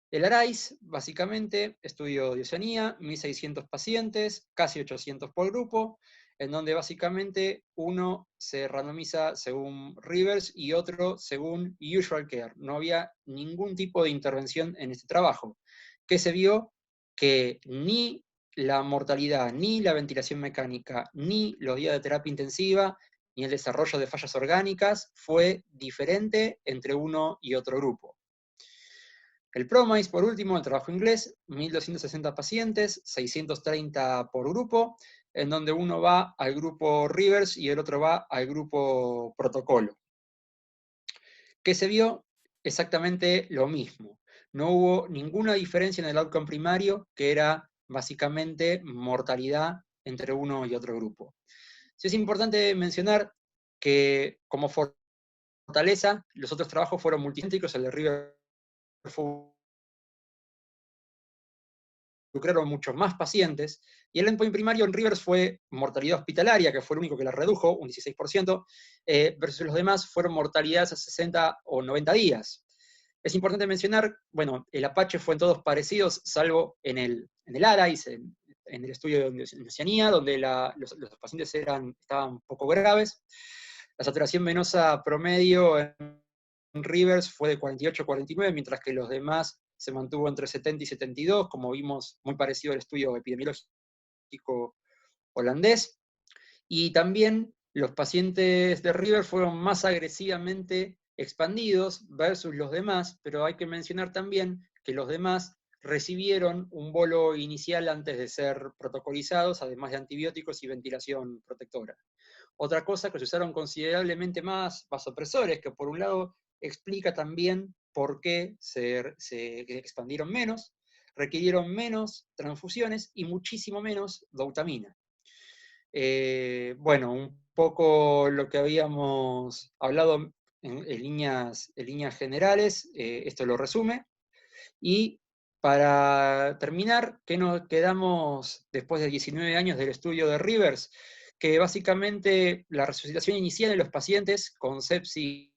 El ARISE, básicamente, estudio de Oceanía, 1.600 pacientes, casi 800 por grupo, en donde básicamente uno se randomiza según Rivers y otro según Usual Care. No había ningún tipo de intervención en este trabajo. ¿Qué se vio? Que ni la mortalidad, ni la ventilación mecánica, ni los días de terapia intensiva, ni el desarrollo de fallas orgánicas fue diferente entre uno y otro grupo. El PROMISE, por último, el trabajo inglés, 1.260 pacientes, 630 por grupo, en donde uno va al grupo Rivers y el otro va al grupo protocolo. ¿Qué se vio? Exactamente lo mismo. No hubo ninguna diferencia en el outcome primario, que era básicamente mortalidad entre uno y otro grupo. Sí es importante mencionar que como fortaleza, los otros trabajos fueron multicéntricos, el de Rivers fue involucraron muchos más pacientes, y el endpoint primario en Rivers fue mortalidad hospitalaria, que fue el único que la redujo, un 16%, versus los demás fueron mortalidades a 60 o 90 días. Es importante mencionar, bueno, el Apache fue en todos parecidos, salvo en el ARISE, en el estudio de Oceanía, donde los pacientes estaban poco graves. La saturación venosa promedio en Rivers fue de 48-49, mientras que los demás se mantuvo entre 70 y 72, como vimos, muy parecido al estudio epidemiológico holandés. Y también los pacientes de Rivers fueron más agresivamente expandidos versus los demás, pero hay que mencionar también que los demás recibieron un bolo inicial antes de ser protocolizados, además de antibióticos y ventilación protectora. Otra cosa que se usaron considerablemente más vasopresores, que por un lado explica también por qué se expandieron menos, requirieron menos transfusiones y muchísimo menos doutamina. Bueno, un poco lo que habíamos hablado en líneas generales, esto lo resume. Y para terminar, ¿qué nos quedamos después de 19 años del estudio de Rivers? Que básicamente la resucitación inicial en los pacientes con sepsis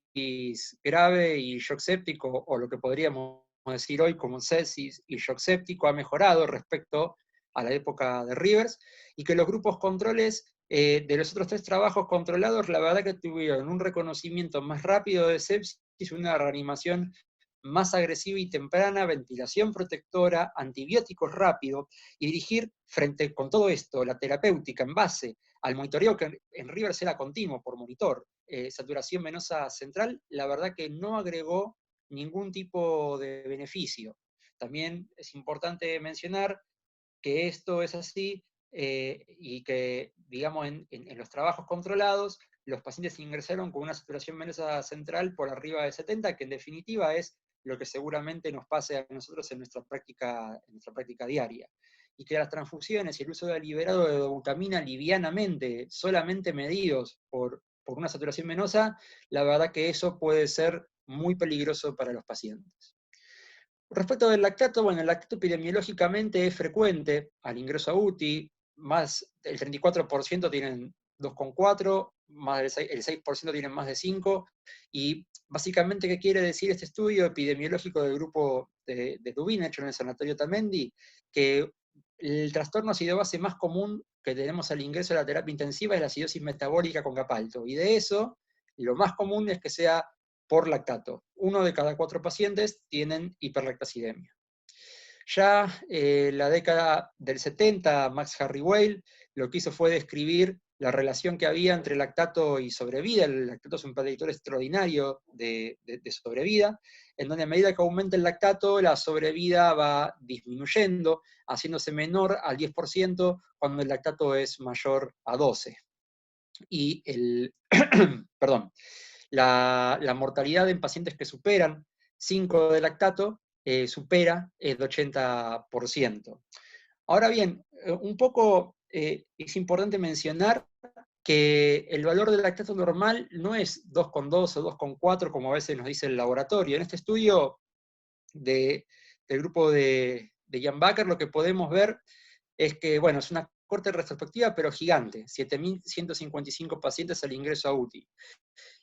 grave y shock séptico, o lo que podríamos decir hoy como sepsis y shock séptico, ha mejorado respecto a la época de Rivers, y que los grupos controles de los otros 3 trabajos controlados, la verdad que tuvieron un reconocimiento más rápido de sepsis, una reanimación más agresiva y temprana, ventilación protectora, antibióticos rápido, y dirigir frente con todo esto la terapéutica en base al monitoreo que en Rivers era continuo por monitor, saturación venosa central, la verdad que no agregó ningún tipo de beneficio. También es importante mencionar que esto es así y que, digamos, en los trabajos controlados, los pacientes ingresaron con una saturación venosa central por arriba de 70, que en definitiva es lo que seguramente nos pase a nosotros en nuestra práctica diaria. Y que las transfusiones y el uso de liberado de dobutamina livianamente, solamente medidos por una saturación venosa, la verdad que eso puede ser muy peligroso para los pacientes. Respecto del lactato, bueno, el lactato epidemiológicamente es frecuente al ingreso a UTI, más el 34% tienen 2,4, más el 6% tienen más de 5, y básicamente, ¿qué quiere decir este estudio epidemiológico del grupo de Dubin, hecho en el Sanatorio Tamendi, que el trastorno acidobase más común que tenemos al ingreso a la terapia intensiva es la acidosis metabólica con capalto, y de eso, lo más común es que sea por lactato. 1 de cada 4 pacientes tienen hiperlactacidemia. Ya en la década del 70, Max Harry Weil lo que hizo fue describir la relación que había entre lactato y sobrevida. El lactato es un predictor extraordinario de sobrevida, en donde a medida que aumenta el lactato, la sobrevida va disminuyendo, haciéndose menor al 10% cuando el lactato es mayor a 12. Y perdón, la mortalidad en pacientes que superan 5 de lactato supera el 80%. Ahora bien, un poco es importante mencionar que el valor del lactato normal no es 2,2 o 2,4 como a veces nos dice el laboratorio. En este estudio del grupo de Jan Bakker lo que podemos ver es que, bueno, es una corte retrospectiva pero gigante, 7.155 pacientes al ingreso a UTI.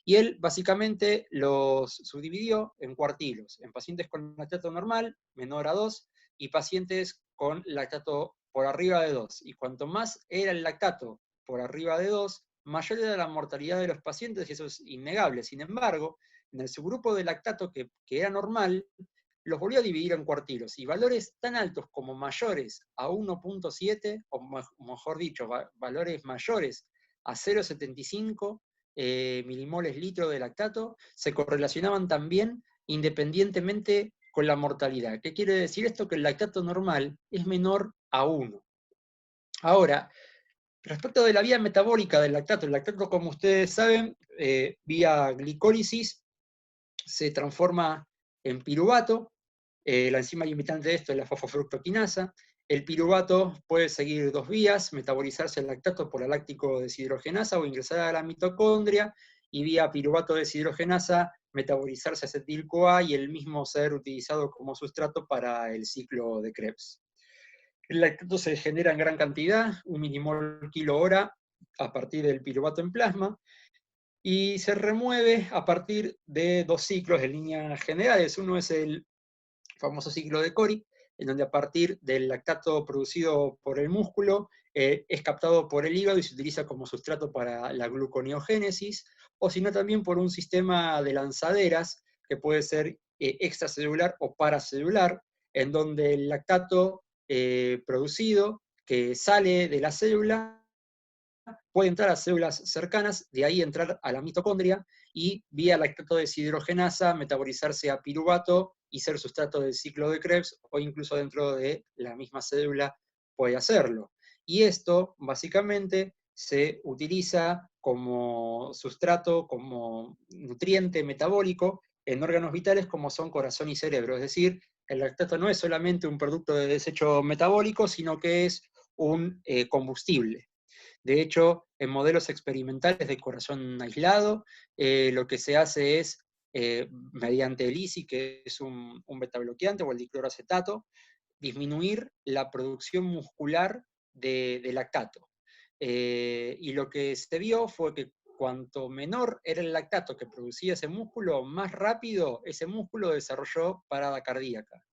Y él básicamente los subdividió en cuartilos, en pacientes con lactato normal, menor a 2, y pacientes con lactato por arriba de 2. Y cuanto más era el lactato por arriba de 2, mayor era la mortalidad de los pacientes, y eso es innegable. Sin embargo, en el subgrupo de lactato que era normal, los volvió a dividir en cuartilos, y valores tan altos como mayores a 1,7, o mejor dicho, valores mayores a 0,75, milimoles litro de lactato, se correlacionaban también independientemente con la mortalidad. ¿Qué quiere decir esto? Que el lactato normal es menor a 1. Ahora, respecto de la vía metabólica del lactato, el lactato, como ustedes saben, vía glicólisis, se transforma en piruvato. La enzima limitante de esto es la fosfofructoquinasa. El piruvato puede seguir 2 vías: metabolizarse el lactato por la láctico deshidrogenasa o ingresar a la mitocondria, y vía piruvato deshidrogenasa metabolizarse acetil-CoA y el mismo ser utilizado como sustrato para el ciclo de Krebs. El lactato se genera en gran cantidad, 1 milimol kilo hora, a partir del piruvato en plasma, y se remueve a partir de 2 ciclos en líneas generales. Uno es el famoso ciclo de Cori, en donde a partir del lactato producido por el músculo es captado por el hígado y se utiliza como sustrato para la gluconeogénesis, o si no también por un sistema de lanzaderas que puede ser extracelular o paracelular, en donde el lactato producido que sale de la célula puede entrar a células cercanas, de ahí entrar a la mitocondria, y vía lactato deshidrogenasa metabolizarse a piruvato y ser sustrato del ciclo de Krebs, o incluso dentro de la misma célula puede hacerlo. Y esto básicamente se utiliza como sustrato, como nutriente metabólico en órganos vitales como son corazón y cerebro. Es decir, el lactato no es solamente un producto de desecho metabólico, sino que es un combustible. De hecho, en modelos experimentales de corazón aislado, lo que se hace es, mediante el ISI, que es un betabloqueante, o el dicloroacetato, disminuir la producción muscular de lactato. Y lo que se vio fue que cuanto menor era el lactato que producía ese músculo, más rápido ese músculo desarrolló parada cardíaca.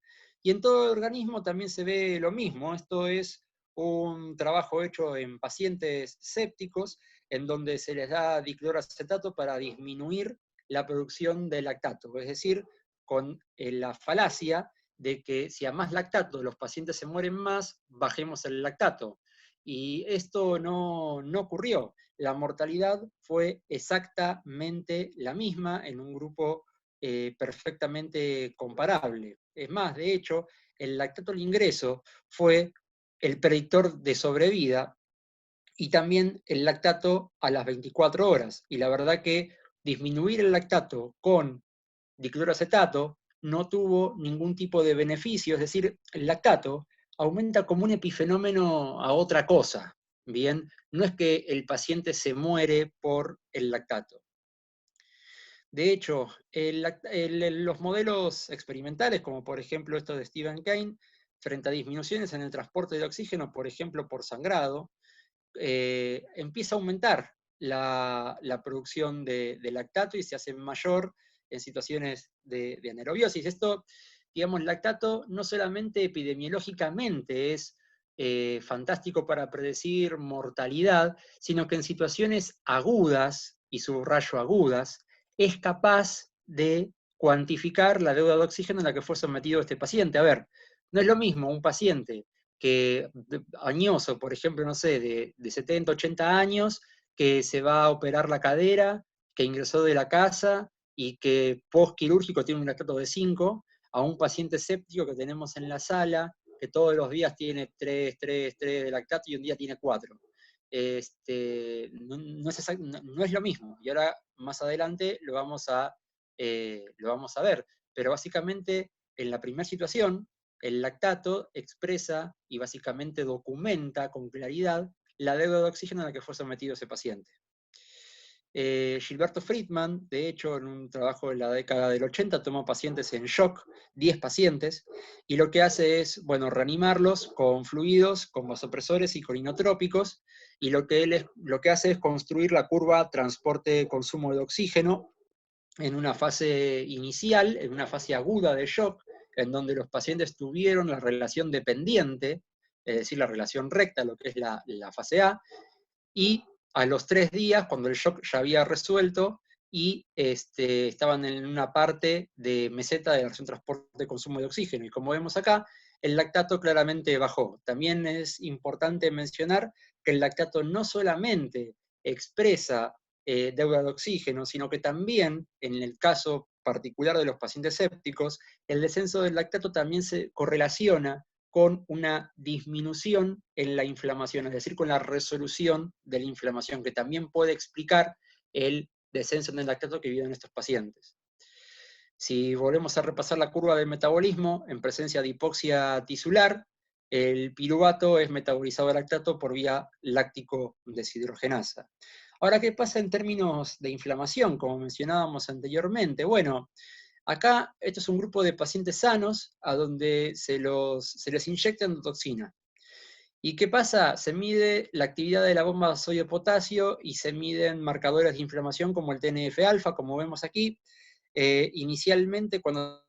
Y en todo el organismo también se ve lo mismo. Esto es un trabajo hecho en pacientes sépticos, en donde se les da dicloroacetato para disminuir la producción de lactato, es decir, con la falacia de que si a más lactato los pacientes se mueren más, bajemos el lactato. Y esto no ocurrió. La mortalidad fue exactamente la misma en un grupo perfectamente comparable. Es más, de hecho, el lactato al ingreso fue el predictor de sobrevida, y también el lactato a las 24 horas. Y la verdad que disminuir el lactato con dicloroacetato no tuvo ningún tipo de beneficio, es decir, el lactato aumenta como un epifenómeno a otra cosa. Bien, no es que el paciente se muere por el lactato. De hecho, los modelos experimentales, como por ejemplo esto de Stephen Kane, frente a disminuciones en el transporte de oxígeno, por ejemplo por sangrado, empieza a aumentar la producción de lactato y se hace mayor en situaciones de anaerobiosis. Esto digamos, lactato no solamente epidemiológicamente es fantástico para predecir mortalidad, sino que en situaciones agudas, y subrayo agudas, es capaz de cuantificar la deuda de oxígeno en la que fue sometido este paciente. A ver, no es lo mismo un paciente que añoso, por ejemplo, no sé, de 70, 80 años, que se va a operar la cadera, que ingresó de la casa y que postquirúrgico tiene un lactato de 5, a un paciente séptico que tenemos en la sala, que todos los días tiene 3 de lactato y un día tiene 4. No es lo mismo. Y ahora, más adelante, lo vamos a ver. Pero básicamente, en la primera situación, el lactato expresa y básicamente documenta con claridad la deuda de oxígeno a la que fue sometido ese paciente. Gilberto Friedman, de hecho, en un trabajo de la década del 80, tomó pacientes en shock, 10 pacientes, y lo que hace es, bueno, reanimarlos con fluidos, con vasopresores y con inotrópicos, y lo que hace es construir la curva transporte-consumo de oxígeno en una fase inicial, en una fase aguda de shock, en donde los pacientes tuvieron la relación dependiente, es decir, la relación recta, lo que es la fase A, y a los 3 días, cuando el shock ya había resuelto, y estaban en una parte de meseta de la relación transporte-consumo de oxígeno. Y como vemos acá, el lactato claramente bajó. También es importante mencionar que el lactato no solamente expresa deuda de oxígeno, sino que también, en el caso particular de los pacientes sépticos, el descenso del lactato también se correlaciona con una disminución en la inflamación, es decir, con la resolución de la inflamación, que también puede explicar el descenso en el lactato que viven estos pacientes. Si volvemos a repasar la curva de metabolismo, en presencia de hipoxia tisular, el piruvato es metabolizado de lactato por vía láctico deshidrogenasa. Ahora, ¿qué pasa en términos de inflamación, como mencionábamos anteriormente? Bueno, acá, esto es un grupo de pacientes sanos a donde se les inyecta endotoxina. ¿Y qué pasa? Se mide la actividad de la bomba sodio-potasio y se miden marcadores de inflamación como el TNF-alfa, como vemos aquí. Inicialmente, cuando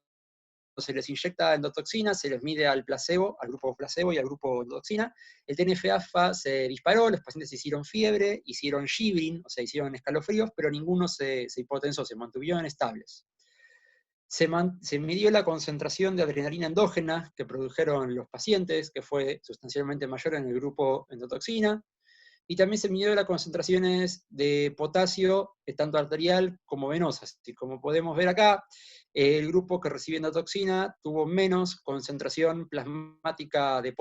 se les inyecta endotoxina, se les mide al placebo, al grupo placebo y al grupo endotoxina. El TNF-alfa se disparó, los pacientes hicieron fiebre, hicieron shivering, o sea, hicieron escalofríos, pero ninguno se hipotensó, se mantuvieron estables. Se midió la concentración de adrenalina endógena que produjeron los pacientes, que fue sustancialmente mayor en el grupo endotoxina, y también se midió las concentraciones de potasio, tanto arterial como venosas. Y como podemos ver acá, el grupo que recibió endotoxina tuvo menos concentración plasmática de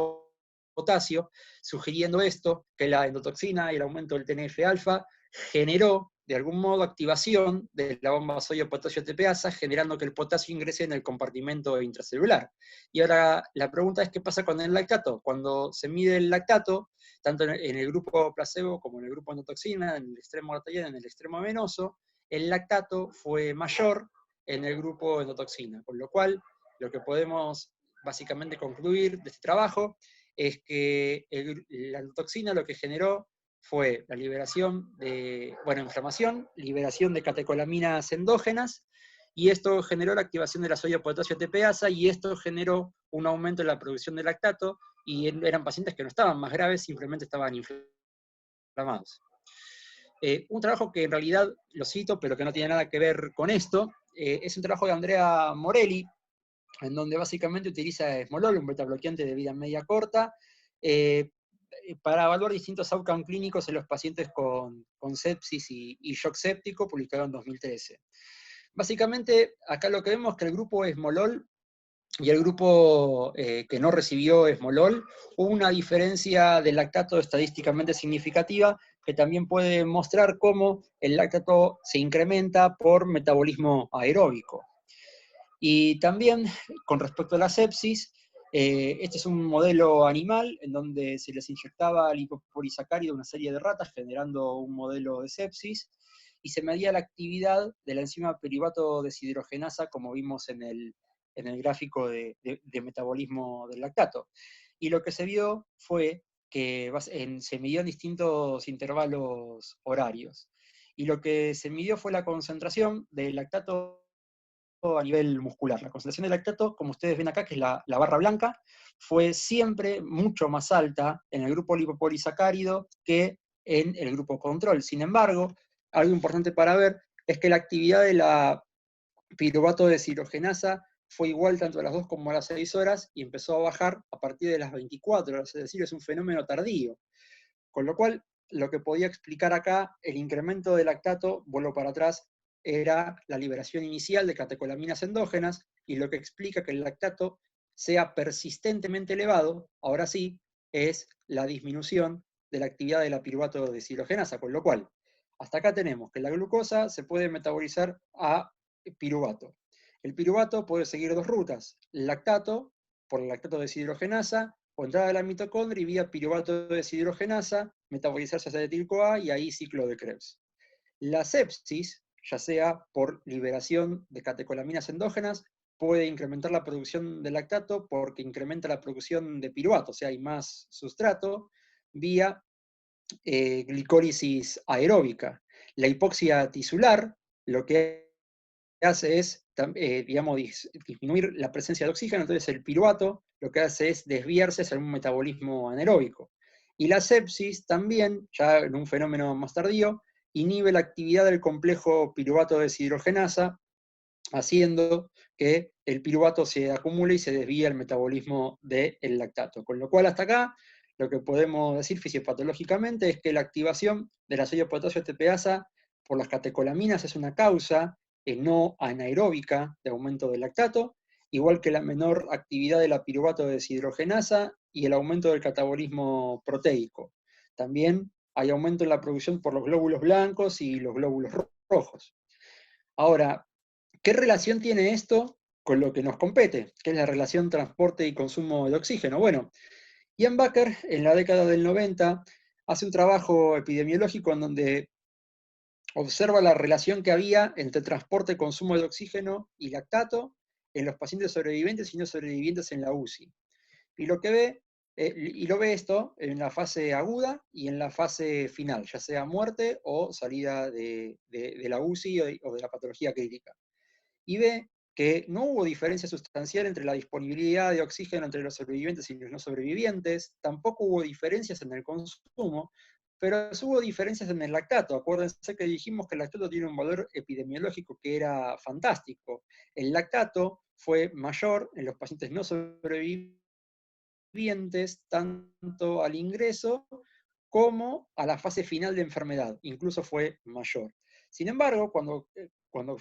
potasio, sugiriendo esto, que la endotoxina y el aumento del TNF-alfa generó de algún modo activación de la bomba sodio-potasio ATPasa, generando que el potasio ingrese en el compartimento intracelular. Y ahora la pregunta es, ¿qué pasa con el lactato? Cuando se mide el lactato, tanto en el grupo placebo como en el grupo endotoxina, en el extremo arterial, en el extremo venoso, el lactato fue mayor en el grupo endotoxina, con lo cual lo que podemos básicamente concluir de este trabajo es que la endotoxina lo que generó fue la liberación de, bueno, inflamación, liberación de catecolaminas endógenas, y esto generó la activación de la sodio-potasio ATPasa, y esto generó un aumento en la producción de lactato, y eran pacientes que no estaban más graves, simplemente estaban inflamados. Un trabajo que en realidad lo cito, pero que no tiene nada que ver con esto, es un trabajo de Andrea Morelli, en donde básicamente utiliza esmolol, un beta-bloqueante de vida media corta, para evaluar distintos outcomes clínicos en los pacientes con sepsis y shock séptico, publicado en 2013. Básicamente, acá lo que vemos es que el grupo esmolol y el grupo que no recibió esmolol, hubo una diferencia de lactato estadísticamente significativa, que también puede mostrar cómo el lactato se incrementa por metabolismo aeróbico. Y también, con respecto a la sepsis, este es un modelo animal en donde se les inyectaba lipopolisacárido a una serie de ratas, generando un modelo de sepsis, y se medía la actividad de la enzima piruvato deshidrogenasa, como vimos en el gráfico de metabolismo del lactato. Y lo que se vio fue que se midió en distintos intervalos horarios. Y lo que se midió fue la concentración del lactato a nivel muscular. La concentración de lactato, como ustedes ven acá, que es la barra blanca, fue siempre mucho más alta en el grupo lipopolisacárido que en el grupo control. Sin embargo, algo importante para ver es que la actividad de la piruvato deshidrogenasa fue igual tanto a las 2 como a las 6 horas y empezó a bajar a partir de las 24 horas, es decir, es un fenómeno tardío. Con lo cual, lo que podía explicar acá, el incremento de lactato, vuelvo para atrás, era la liberación inicial de catecolaminas endógenas, y lo que explica que el lactato sea persistentemente elevado, ahora sí, es la disminución de la actividad de la piruvato deshidrogenasa, con lo cual, hasta acá tenemos que la glucosa se puede metabolizar a piruvato. El piruvato puede seguir dos rutas: lactato, por el lactato deshidrogenasa, o entrada de la mitocondria y vía piruvato deshidrogenasa, metabolizarse a acetil-CoA y ahí ciclo de Krebs. La sepsis, ya sea por liberación de catecolaminas endógenas, puede incrementar la producción de lactato porque incrementa la producción de piruvato, o sea, hay más sustrato, vía glicólisis aeróbica. La hipoxia tisular lo que hace es, digamos, disminuir la presencia de oxígeno, entonces el piruvato lo que hace es desviarse hacia un metabolismo anaeróbico. Y la sepsis también, ya en un fenómeno más tardío, inhibe la actividad del complejo piruvato deshidrogenasa, haciendo que el piruvato se acumule y se desvíe el metabolismo del lactato. Con lo cual, hasta acá, lo que podemos decir fisiopatológicamente es que la activación de la sodio potasio ATPasa por las catecolaminas es una causa no anaeróbica de aumento del lactato, igual que la menor actividad de la piruvato deshidrogenasa y el aumento del catabolismo proteico. También hay aumento en la producción por los glóbulos blancos y los glóbulos rojos. Ahora, ¿qué relación tiene esto con lo que nos compete, que es la relación transporte y consumo de oxígeno? Bueno, Ian Baker, en la década del 90, hace un trabajo epidemiológico en donde observa la relación que había entre transporte y consumo de oxígeno y lactato en los pacientes sobrevivientes y no sobrevivientes en la UCI. Y lo ve esto en la fase aguda y en la fase final, ya sea muerte o salida de la UCI o de la patología crítica. Y ve que no hubo diferencia sustancial entre la disponibilidad de oxígeno entre los sobrevivientes y los no sobrevivientes, tampoco hubo diferencias en el consumo, pero hubo diferencias en el lactato. Acuérdense que dijimos que el lactato tiene un valor epidemiológico que era fantástico. El lactato fue mayor en los pacientes no sobrevivientes, tanto al ingreso como a la fase final de enfermedad, incluso fue mayor. Sin embargo, cuando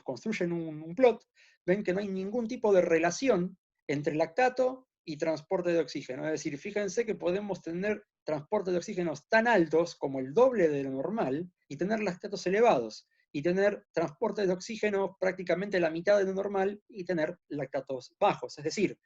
construyen un plot, ven que no hay ningún tipo de relación entre lactato y transporte de oxígeno. Es decir, fíjense que podemos tener transporte de oxígenos tan altos como el doble de lo normal y tener lactatos elevados, y tener transporte de oxígeno prácticamente la mitad de lo normal y tener lactatos bajos. Es decir,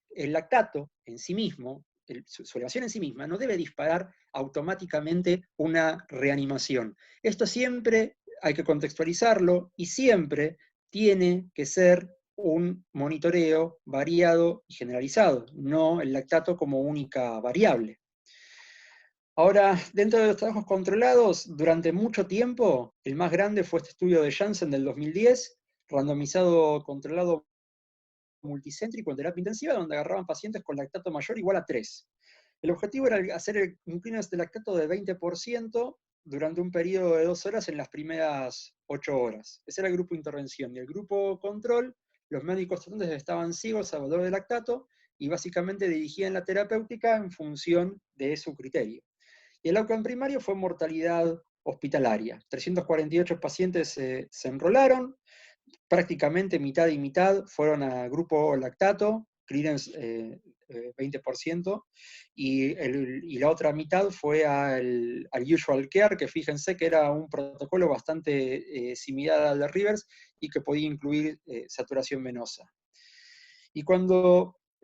el lactato en sí mismo, su elevación en sí misma, no debe disparar automáticamente una reanimación. Esto siempre hay que contextualizarlo y siempre tiene que ser un monitoreo variado y generalizado, no el lactato como única variable. Ahora, dentro de los trabajos controlados, durante mucho tiempo, el más grande fue este estudio de Janssen del 2010, randomizado controlado multicéntrico en terapia intensiva, donde agarraban pacientes con lactato mayor o igual a 3. El objetivo era hacer un clearance de lactato de 20% durante un periodo de 2 horas en las primeras 8 horas. Ese era el grupo de intervención. Y el grupo control, los médicos tratantes estaban ciegos al valor de lactato y básicamente dirigían la terapéutica en función de su criterio. Y el outcome primario fue mortalidad hospitalaria. 348 pacientes se enrolaron, prácticamente mitad y mitad fueron a grupo lactato, clearance 20%, y la otra mitad fue al usual care, que fíjense que era un protocolo bastante similar al de Rivers y que podía incluir saturación venosa. Y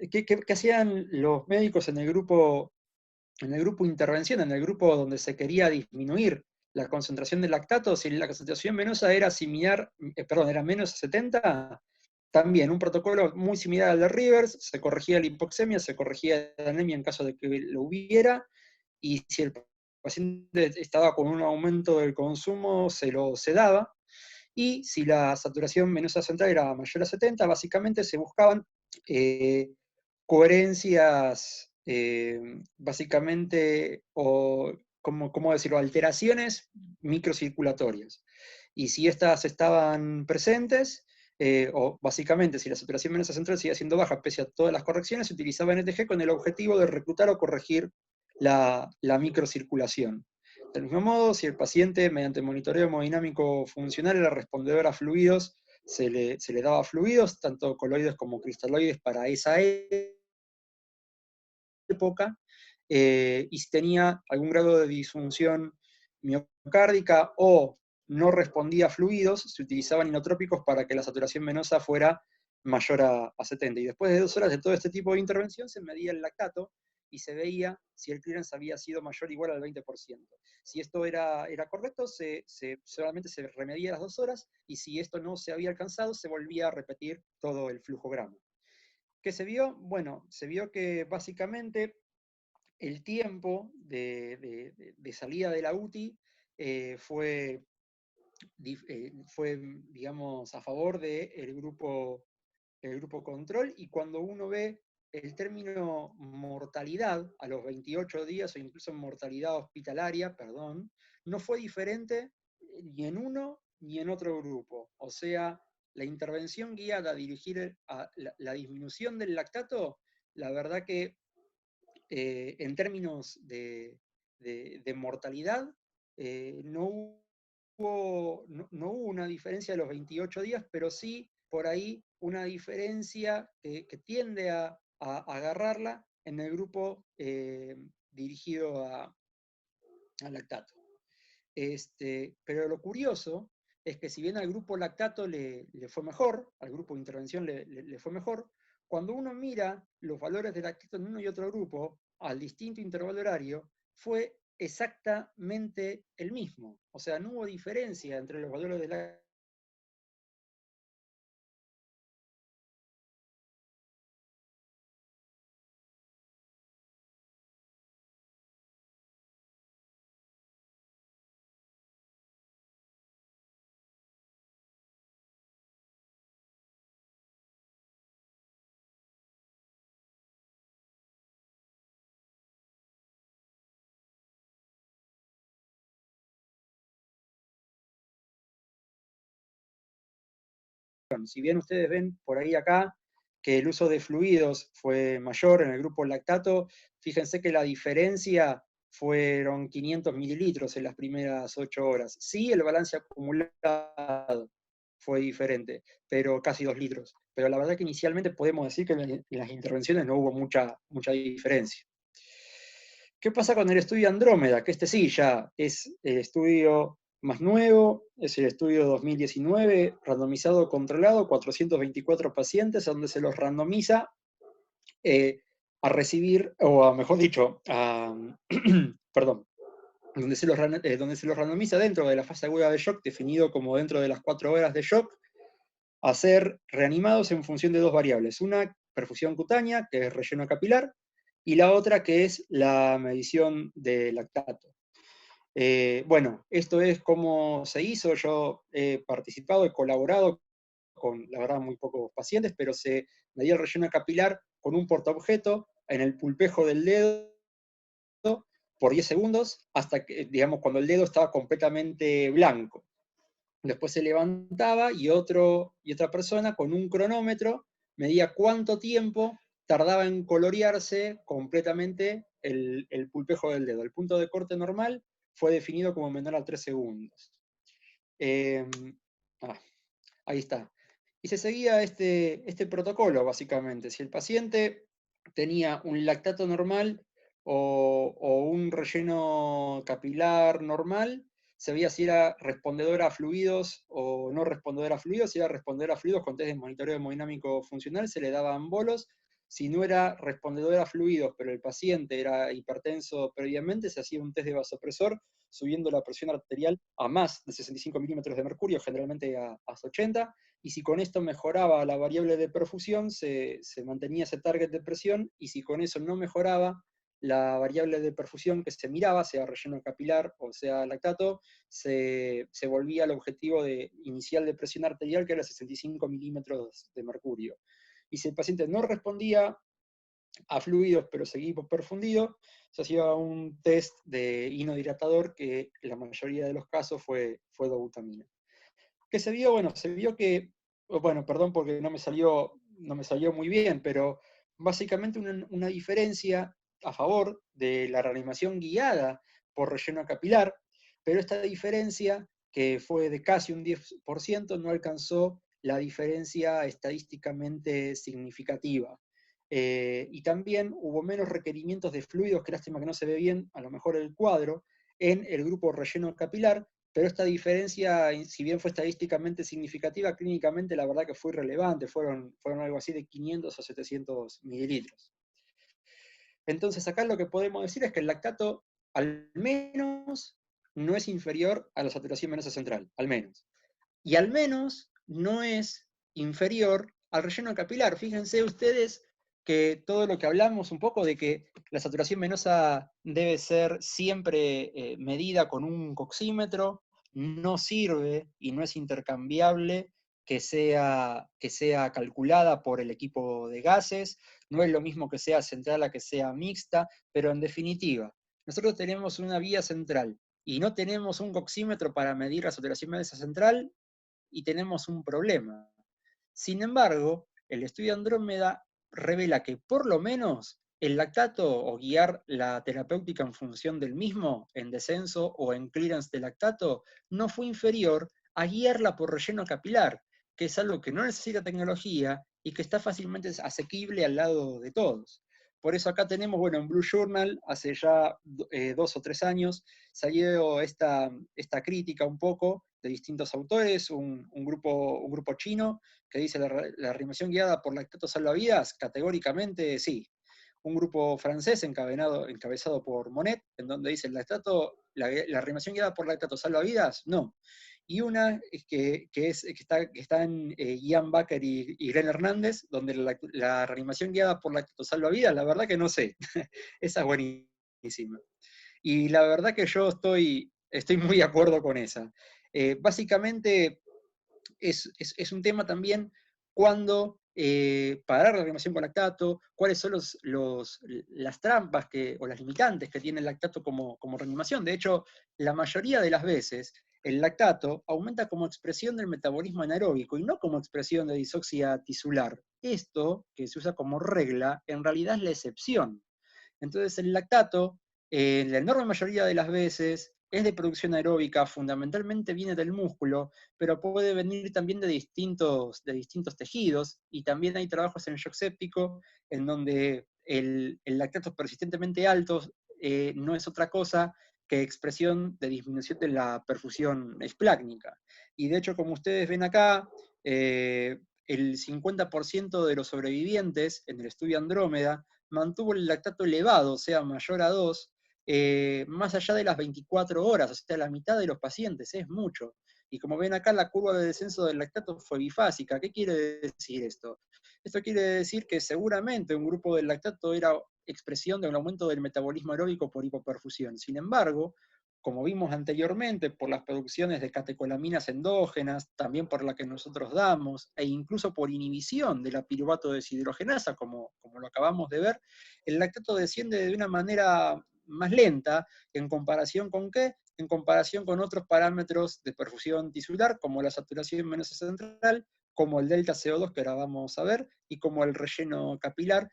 ¿qué hacían los médicos en el grupo intervención, en el grupo donde se quería disminuir la concentración de lactato? Si la concentración venosa era era menos de 70, también un protocolo muy similar al de Rivers, se corregía la hipoxemia, se corregía la anemia en caso de que lo hubiera, y si el paciente estaba con un aumento del consumo, se lo sedaba, y si la saturación venosa central era mayor a 70, básicamente se buscaban coherencias, básicamente, o, ¿cómo decirlo?, alteraciones microcirculatorias. Y si estas estaban presentes, o básicamente si la saturación venosa central seguía siendo baja pese a todas las correcciones, se utilizaba NTG con el objetivo de reclutar o corregir la microcirculación. Del mismo modo, si el paciente, mediante monitoreo hemodinámico funcional, era respondedor a fluidos, se le daba fluidos, tanto coloides como cristaloides, para esa época, y si tenía algún grado de disfunción miocárdica o no respondía a fluidos, se utilizaban inotrópicos para que la saturación venosa fuera mayor a 70. Y después de 2 horas de todo este tipo de intervención, se medía el lactato y se veía si el clearance había sido mayor o igual al 20%. Si esto era correcto, solamente se remedia las 2 horas, y si esto no se había alcanzado, se volvía a repetir todo el flujograma. ¿Qué se vio? Bueno, se vio que básicamente el tiempo de salida de la UTI fue, digamos, a favor del grupo control, y cuando uno ve el término mortalidad a los 28 días, o incluso mortalidad hospitalaria, perdón, no fue diferente ni en uno ni en otro grupo. O sea, la intervención guiada a dirigir a la disminución del lactato, la verdad que en términos de mortalidad, no hubo una diferencia de los 28 días, pero sí por ahí una diferencia que tiende a agarrarla en el grupo dirigido a lactato. Pero lo curioso es que si bien al grupo lactato le fue mejor, al grupo de intervención le fue mejor, cuando uno mira los valores de lactato en uno y otro grupo, al distinto intervalo horario, fue exactamente el mismo. O sea, no hubo diferencia entre los valores de lactato. Si bien ustedes ven por ahí acá que el uso de fluidos fue mayor en el grupo lactato, fíjense que la diferencia fueron 500 mililitros en las primeras 8 horas. Sí, el balance acumulado fue diferente, pero casi 2 litros. Pero la verdad que inicialmente podemos decir que en las intervenciones no hubo mucha diferencia. ¿Qué pasa con el estudio Andrómeda? Que este sí ya es el estudio más nuevo, es el estudio 2019, randomizado controlado, 424 pacientes, donde se los randomiza a recibir, o a, mejor dicho, perdón, donde se los randomiza dentro de la fase aguda de shock, definido como dentro de las 4 horas de shock, a ser reanimados en función de 2 variables. Una, perfusión cutánea, que es relleno capilar, y la otra, que es la medición de lactato. Bueno, esto es cómo se hizo. Yo he participado, he colaborado con, la verdad, muy pocos pacientes, pero se medía el relleno capilar con un portaobjeto en el pulpejo del dedo por 10 segundos, hasta que, digamos, cuando el dedo estaba completamente blanco. Después se levantaba y otra persona con un cronómetro medía cuánto tiempo tardaba en colorearse completamente el pulpejo del dedo. El punto de corte normal fue definido como menor a 3 segundos. Ahí está. Y se seguía este protocolo, básicamente. Si el paciente tenía un lactato normal o un relleno capilar normal, se veía si era respondedor a fluidos o no respondedor a fluidos. Si era respondedor a fluidos, con test de monitoreo hemodinámico funcional, se le daban bolos. Si no era respondedor a fluidos, pero el paciente era hipertenso previamente, se hacía un test de vasopresor, subiendo la presión arterial a más de 65 milímetros de mercurio, generalmente a 80, y si con esto mejoraba la variable de perfusión, se mantenía ese target de presión, y si con eso no mejoraba la variable de perfusión que se miraba, sea relleno capilar o sea lactato, se volvía al objetivo inicial de presión arterial, que era 65 milímetros de mercurio. Y si el paciente no respondía a fluidos, pero seguía hipoperfundido, se hacía un test de inodilatador, que en la mayoría de los casos fue dobutamina. ¿Qué se vio? Bueno, se vio que, bueno, perdón porque no me salió muy bien, pero básicamente una diferencia a favor de la reanimación guiada por relleno capilar, pero esta diferencia, que fue de casi un 10%, no alcanzó la diferencia estadísticamente significativa. Y también hubo menos requerimientos de fluidos, que lástima que no se ve bien, a lo mejor el cuadro, en el grupo relleno capilar, pero esta diferencia, si bien fue estadísticamente significativa, clínicamente la verdad que fue irrelevante, fueron algo así de 500 o 700 mililitros. Entonces acá lo que podemos decir es que el lactato al menos no es inferior a la saturación venosa central, al menos. Y al menos no es inferior al relleno capilar. Fíjense ustedes que todo lo que hablamos un poco de que la saturación venosa debe ser siempre medida con un coxímetro, no sirve y no es intercambiable que sea calculada por el equipo de gases, no es lo mismo que sea central a que sea mixta, pero en definitiva, nosotros tenemos una vía central y no tenemos un coxímetro para medir la saturación venosa central, y tenemos un problema. Sin embargo, el estudio Andrómeda revela que por lo menos el lactato, o guiar la terapéutica en función del mismo, en descenso o en clearance de lactato, no fue inferior a guiarla por relleno capilar, que es algo que no necesita tecnología y que está fácilmente asequible al lado de todos. Por eso acá tenemos, bueno, en Blue Journal, hace ya 2 o 3 años, salió esta crítica un poco de distintos autores, un grupo chino que dice la reanimación guiada por lactato salva vidas, categóricamente sí. Un grupo francés encabezado por Monet, en donde dice la reanimación guiada por lactato salva vidas, no. Y una que está en Ian Baker y Glenn Hernández, donde la reanimación guiada por lactato salva vidas, la verdad que no sé. Esa es buenísima. Y la verdad que yo estoy muy de acuerdo con esa. Básicamente es un tema también cuando parar la reanimación con lactato, cuáles son las trampas o las limitantes que tiene el lactato como reanimación. De hecho, la mayoría de las veces el lactato aumenta como expresión del metabolismo anaeróbico y no como expresión de disoxia tisular. Esto, que se usa como regla, en realidad es la excepción. Entonces el lactato, en la enorme mayoría de las veces, es de producción aeróbica, fundamentalmente viene del músculo, pero puede venir también de distintos tejidos, y también hay trabajos en shock séptico en donde el lactato persistentemente alto no es otra cosa que expresión de disminución de la perfusión esplácnica. Y de hecho, como ustedes ven acá, el 50% de los sobrevivientes en el estudio Andrómeda mantuvo el lactato elevado, o sea, mayor a 2, más allá de las 24 horas, o sea, la mitad de los pacientes, es mucho. Y como ven acá, la curva de descenso del lactato fue bifásica. ¿Qué quiere decir esto? Esto quiere decir que seguramente un grupo del lactato era expresión de un aumento del metabolismo aeróbico por hipoperfusión. Sin embargo, como vimos anteriormente, por las producciones de catecolaminas endógenas, también por la que nosotros damos, e incluso por inhibición de la piruvato deshidrogenasa, como lo acabamos de ver, el lactato desciende de una manera más lenta, ¿en comparación con qué? En comparación con otros parámetros de perfusión tisular, como la saturación venosa central, como el delta CO2, que ahora vamos a ver, y como el relleno capilar,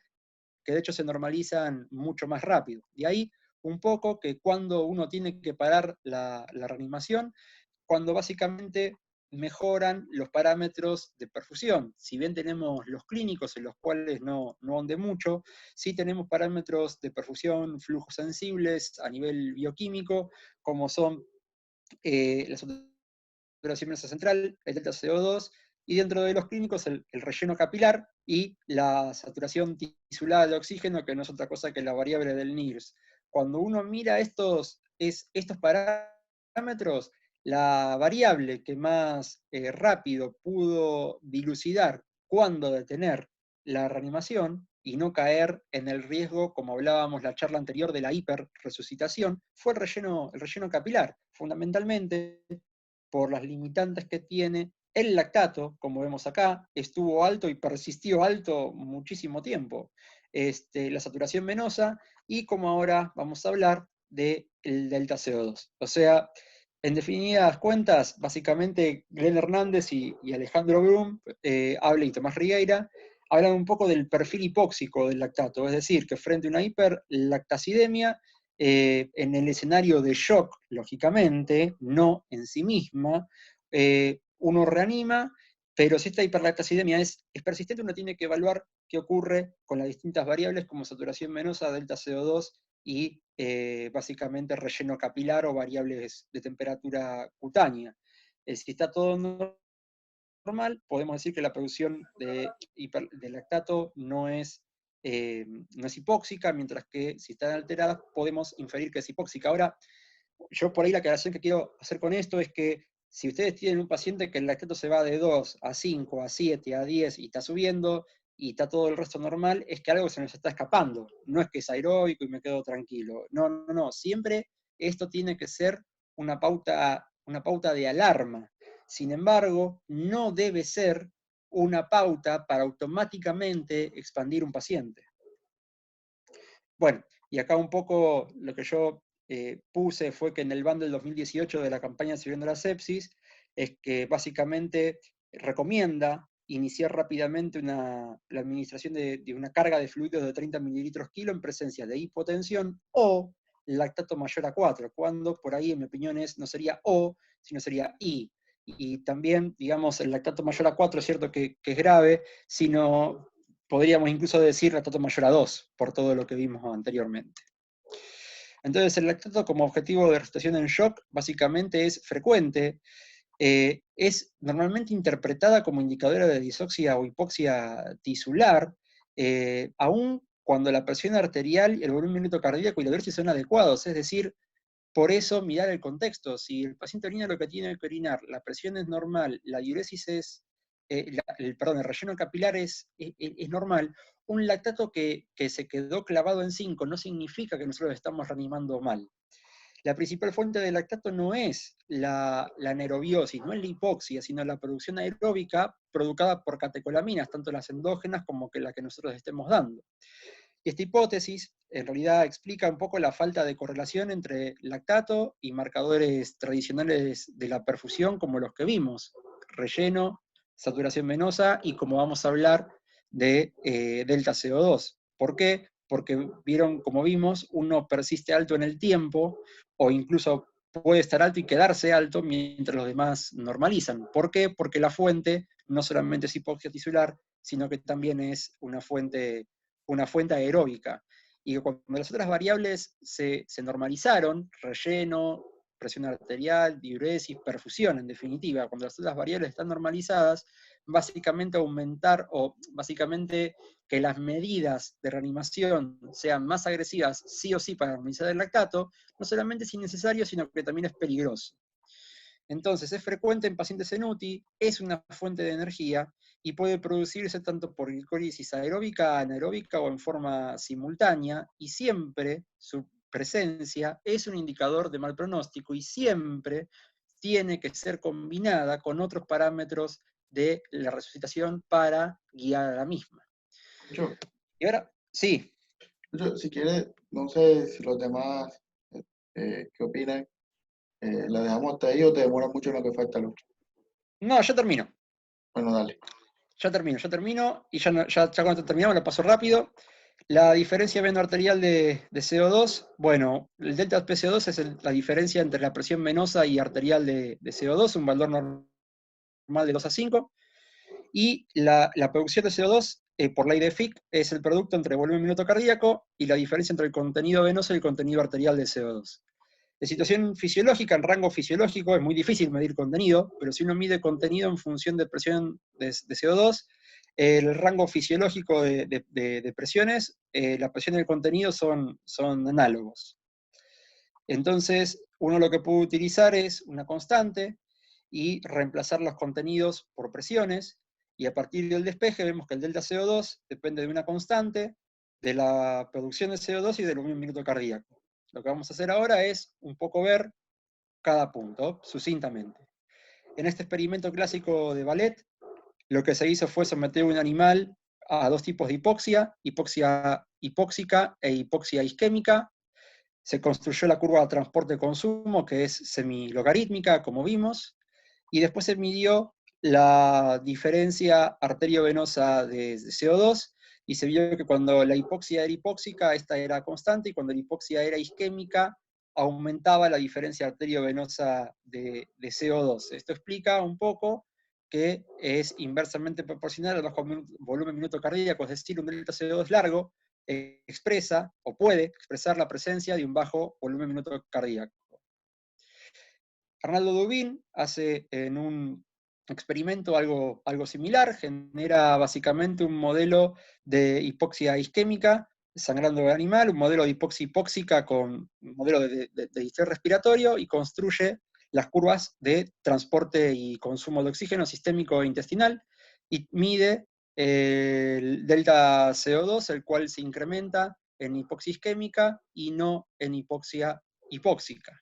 que de hecho se normalizan mucho más rápido. De ahí un poco que cuando uno tiene que parar la reanimación, cuando básicamente mejoran los parámetros de perfusión. Si bien tenemos los clínicos, en los cuales no ahondé mucho, sí tenemos parámetros de perfusión flujosensibles a nivel bioquímico, como son la saturación venosa central, el delta CO2, y dentro de los clínicos el relleno capilar y la saturación tisular de oxígeno, que no es otra cosa que la variable del NIRS. Cuando uno mira estos parámetros, la variable que más rápido pudo dilucidar cuándo detener la reanimación y no caer en el riesgo, como hablábamos la charla anterior, de la hiperresucitación, fue el relleno capilar, fundamentalmente por las limitantes que tiene el lactato, como vemos acá, estuvo alto y persistió alto muchísimo tiempo. La saturación venosa, y como ahora vamos a hablar del delta CO2. O sea, en definidas cuentas, básicamente Glenn Hernández y Alejandro Brum, y Tomás Rigueira, hablan un poco del perfil hipóxico del lactato, es decir, que frente a una hiperlactacidemia, en el escenario de shock, lógicamente, no en sí misma, uno reanima, pero si esta hiperlactacidemia es persistente, uno tiene que evaluar qué ocurre con las distintas variables como saturación venosa, delta CO2 y básicamente relleno capilar o variables de temperatura cutánea. Si está todo normal, podemos decir que la producción de lactato no es hipóxica, mientras que si están alteradas podemos inferir que es hipóxica. Ahora, yo por ahí la aclaración que quiero hacer con esto es que si ustedes tienen un paciente que el lactato se va de 2 a 5, a 7, a 10 y está subiendo y está todo el resto normal, es que algo se nos está escapando. No es que es aeróbico y me quedo tranquilo. No, no, no. Siempre esto tiene que ser una pauta de alarma. Sin embargo, no debe ser una pauta para automáticamente expandir un paciente. Bueno, y acá un poco lo que yo puse fue que en el bundle 2018 de la campaña Sirviendo la Sepsis, es que básicamente recomienda iniciar rápidamente la administración de una carga de fluidos de 30 mililitros kilo en presencia de hipotensión o lactato mayor a 4, cuando por ahí, en mi opinión, no sería O, sino sería I. Y también, digamos, el lactato mayor a 4 es cierto que es grave, sino podríamos incluso decir lactato mayor a 2, por todo lo que vimos anteriormente. Entonces, el lactato como objetivo de resucitación en shock básicamente es frecuente, es normalmente interpretada como indicadora de disoxia o hipoxia tisular, aun cuando la presión arterial, el volumen minuto cardíaco y la diuresis son adecuados, es decir, por eso mirar el contexto. Si el paciente orina lo que tiene que orinar, la presión es normal, la diuresis el relleno capilar es normal, un lactato que se quedó clavado en 5 no significa que nosotros estamos reanimando mal. La principal fuente de lactato no es la anaerobiosis, no es la hipoxia, sino la producción aeróbica provocada por catecolaminas, tanto las endógenas como la que nosotros estemos dando. Esta hipótesis en realidad explica un poco la falta de correlación entre lactato y marcadores tradicionales de la perfusión como los que vimos, relleno, saturación venosa y como vamos a hablar de delta CO2. ¿Por qué? Porque vieron, como vimos, uno persiste alto en el tiempo o incluso puede estar alto y quedarse alto mientras los demás normalizan. ¿Por qué? Porque la fuente no solamente es hipoxia tisular, sino que también es una fuente aeróbica. Y cuando las otras variables se normalizaron, relleno, presión arterial, diuresis, perfusión, en definitiva, cuando las otras variables están normalizadas, básicamente aumentar o básicamente que las medidas de reanimación sean más agresivas sí o sí para normalizar el lactato, no solamente es innecesario, sino que también es peligroso. Entonces, es frecuente en pacientes en UTI, es una fuente de energía y puede producirse tanto por glicólisis aeróbica, anaeróbica o en forma simultánea, y siempre su presencia es un indicador de mal pronóstico y siempre tiene que ser combinada con otros parámetros de la resucitación para guiar a la misma. Yo, Y ahora, sí. si quieres, no sé si los demás, ¿qué opinan? ¿La dejamos hasta ahí o te demora mucho en lo que falta, Lucho? No, ya termino. Bueno, dale. Ya termino, y ya cuando terminamos lo paso rápido. La diferencia veno-arterial de CO2, bueno, el delta PCO2 es la diferencia entre la presión venosa y arterial de CO2, un valor normal de 2 a 5, y la producción de CO2 por ley de Fick es el producto entre volumen minuto cardíaco y la diferencia entre el contenido venoso y el contenido arterial de CO2. De situación fisiológica, en rango fisiológico, es muy difícil medir contenido, pero si uno mide contenido en función de presión de CO2, el rango fisiológico de presiones, la presión y el contenido son análogos. Entonces, uno lo que puede utilizar es una constante y reemplazar los contenidos por presiones, y a partir del despeje vemos que el delta CO2 depende de una constante, de la producción de CO2 y del volumen minuto cardíaco. Lo que vamos a hacer ahora es un poco ver cada punto, sucintamente. En este experimento clásico de Ballet, lo que se hizo fue someter un animal a dos tipos de hipoxia, hipoxia hipóxica e hipoxia isquémica. Se construyó la curva de transporte-consumo, que es semilogarítmica, como vimos, y después se midió la diferencia arteriovenosa de CO2, y se vio que cuando la hipoxia era hipóxica, esta era constante, y cuando la hipoxia era isquémica, aumentaba la diferencia arteriovenosa de CO2. Esto explica un poco que es inversamente proporcional al bajo volumen minuto cardíaco, es decir, un delta CO2 largo expresa o puede expresar la presencia de un bajo volumen minuto cardíaco. Arnaldo Dubin hace en un experimento algo similar, genera básicamente un modelo de hipoxia isquémica, sangrando el animal, un modelo de hipoxia hipóxica con un modelo de distrés respiratorio, y construye las curvas de transporte y consumo de oxígeno sistémico e intestinal, y mide el delta CO2, el cual se incrementa en hipoxia isquémica y no en hipoxia hipóxica.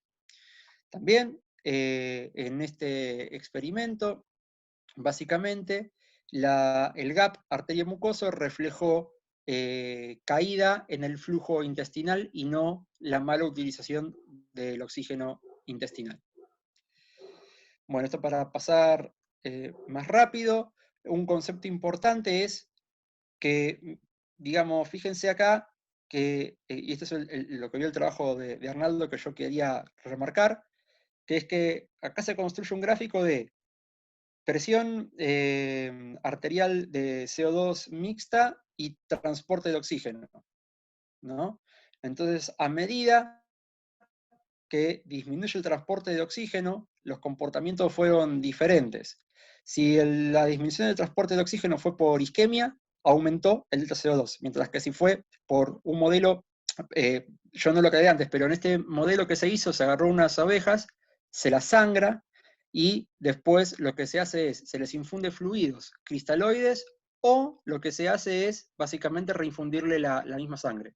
También en este experimento, básicamente, el gap arterio-mucoso reflejó caída en el flujo intestinal y no la mala utilización del oxígeno intestinal. Bueno, esto para pasar más rápido, un concepto importante es que, digamos, fíjense acá, y esto es lo que vio el trabajo de Arnaldo que yo quería remarcar, que es que acá se construye un gráfico de presión arterial de CO2 mixta y transporte de oxígeno, ¿no? Entonces, a medida que disminuye el transporte de oxígeno, los comportamientos fueron diferentes. Si la disminución del transporte de oxígeno fue por isquemia, aumentó el delta CO2, mientras que si fue por un modelo, yo no lo creé antes, pero en este modelo que se hizo, se agarró unas abejas, se las sangra, y después lo que se hace es, se les infunde fluidos cristaloides, o lo que se hace es básicamente reinfundirle la misma sangre.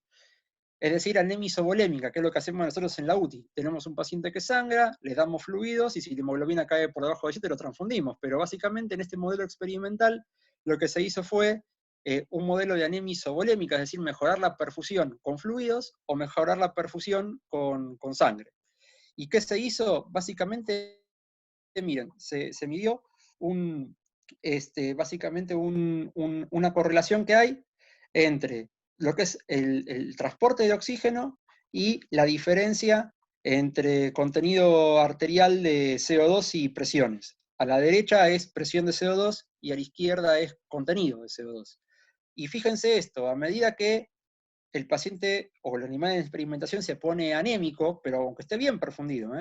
Es decir, anemia isovolémica, que es lo que hacemos nosotros en la UTI. Tenemos un paciente que sangra, le damos fluidos, y si la hemoglobina cae por debajo de 7 lo transfundimos. Pero básicamente en este modelo experimental lo que se hizo fue un modelo de anemia isovolémica, es decir, mejorar la perfusión con fluidos o mejorar la perfusión con sangre. ¿Y qué se hizo? Básicamente, miren, se midió básicamente una correlación que hay entre lo que es el transporte de oxígeno y la diferencia entre contenido arterial de CO2 y presiones. A la derecha es presión de CO2 y a la izquierda es contenido de CO2. Y fíjense esto, a medida que el paciente o el animal en experimentación se pone anémico, pero aunque esté bien perfundido,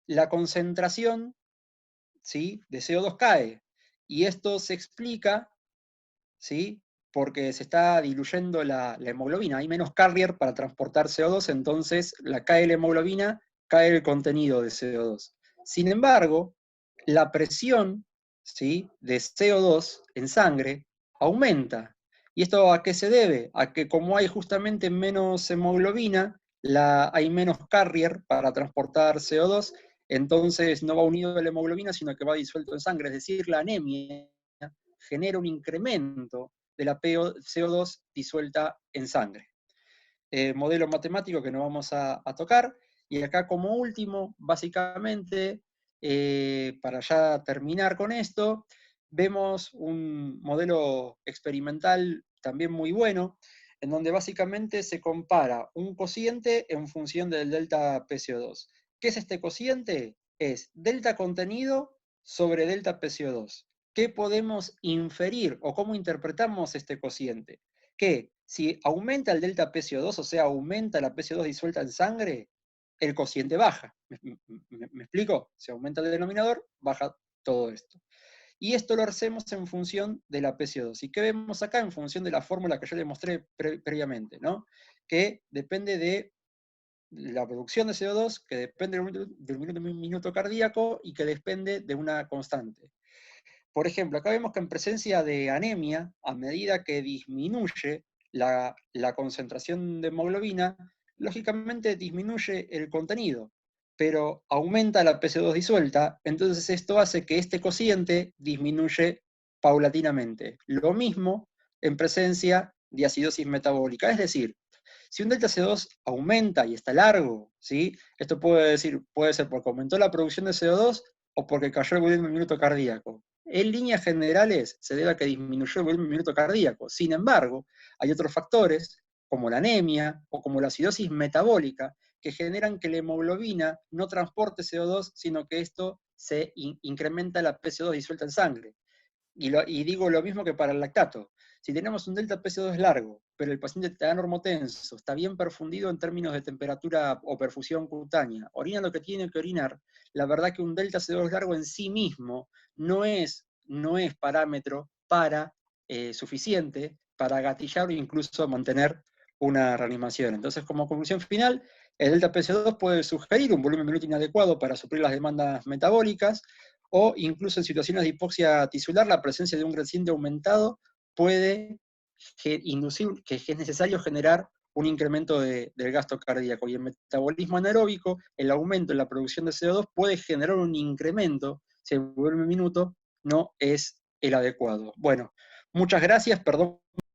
la concentración, ¿sí?, de CO2 cae. Y esto se explica, ¿sí?, porque se está diluyendo la hemoglobina. Hay menos carrier para transportar CO2, entonces cae la hemoglobina, cae el contenido de CO2. Sin embargo, la presión, ¿sí?, de CO2 en sangre aumenta. ¿Y esto a qué se debe? A que como hay justamente menos hemoglobina, hay menos carrier para transportar CO2, entonces no va unido a la hemoglobina, sino que va disuelto en sangre. Es decir, la anemia genera un incremento de la CO2 disuelta en sangre. Modelo matemático que no vamos a tocar. Y acá como último, básicamente, para ya terminar con esto, vemos un modelo experimental también muy bueno, en donde básicamente se compara un cociente en función del delta PCO2. ¿Qué es este cociente? Es delta contenido sobre delta PCO2. ¿Qué podemos inferir o cómo interpretamos este cociente? Que si aumenta el delta PCO2, o sea, aumenta la PCO2 disuelta en sangre, el cociente baja. ¿Me explico? Si aumenta el denominador, baja todo esto. Y esto lo hacemos en función de la PCO2. ¿Y qué vemos acá? En función de la fórmula que yo les mostré previamente, ¿no? Que depende de la producción de CO2, que depende del minuto cardíaco y que depende de una constante. Por ejemplo, acá vemos que en presencia de anemia, a medida que disminuye la concentración de hemoglobina, lógicamente disminuye el contenido, pero aumenta la PC2 disuelta, entonces esto hace que este cociente disminuye paulatinamente. Lo mismo en presencia de acidosis metabólica, es decir, si un delta CO2 aumenta y está largo, ¿sí? Esto puede ser porque aumentó la producción de CO2 o porque cayó el volumen minuto cardíaco. En líneas generales se debe a que disminuyó el volumen minuto cardíaco. Sin embargo, hay otros factores, como la anemia o como la acidosis metabólica, que generan que la hemoglobina no transporte CO2, sino que esto se incrementa la PCO2 disuelta en sangre. Y digo lo mismo que para el lactato. Si tenemos un delta PC2 largo, pero el paciente está normotenso, está bien perfundido en términos de temperatura o perfusión cutánea, orina lo que tiene que orinar, la verdad que un delta C2 largo en sí mismo no es parámetro suficiente para gatillar o incluso mantener una reanimación. Entonces, como conclusión final, el delta PC2 puede sugerir un volumen minuto inadecuado para suplir las demandas metabólicas, o incluso en situaciones de hipoxia tisular, la presencia de un gradiente aumentado puede inducir que es necesario generar un incremento del gasto cardíaco. Y en metabolismo anaeróbico, el aumento en la producción de CO2 puede generar un incremento si el volumen minuto no es el adecuado. Bueno, muchas gracias, perdón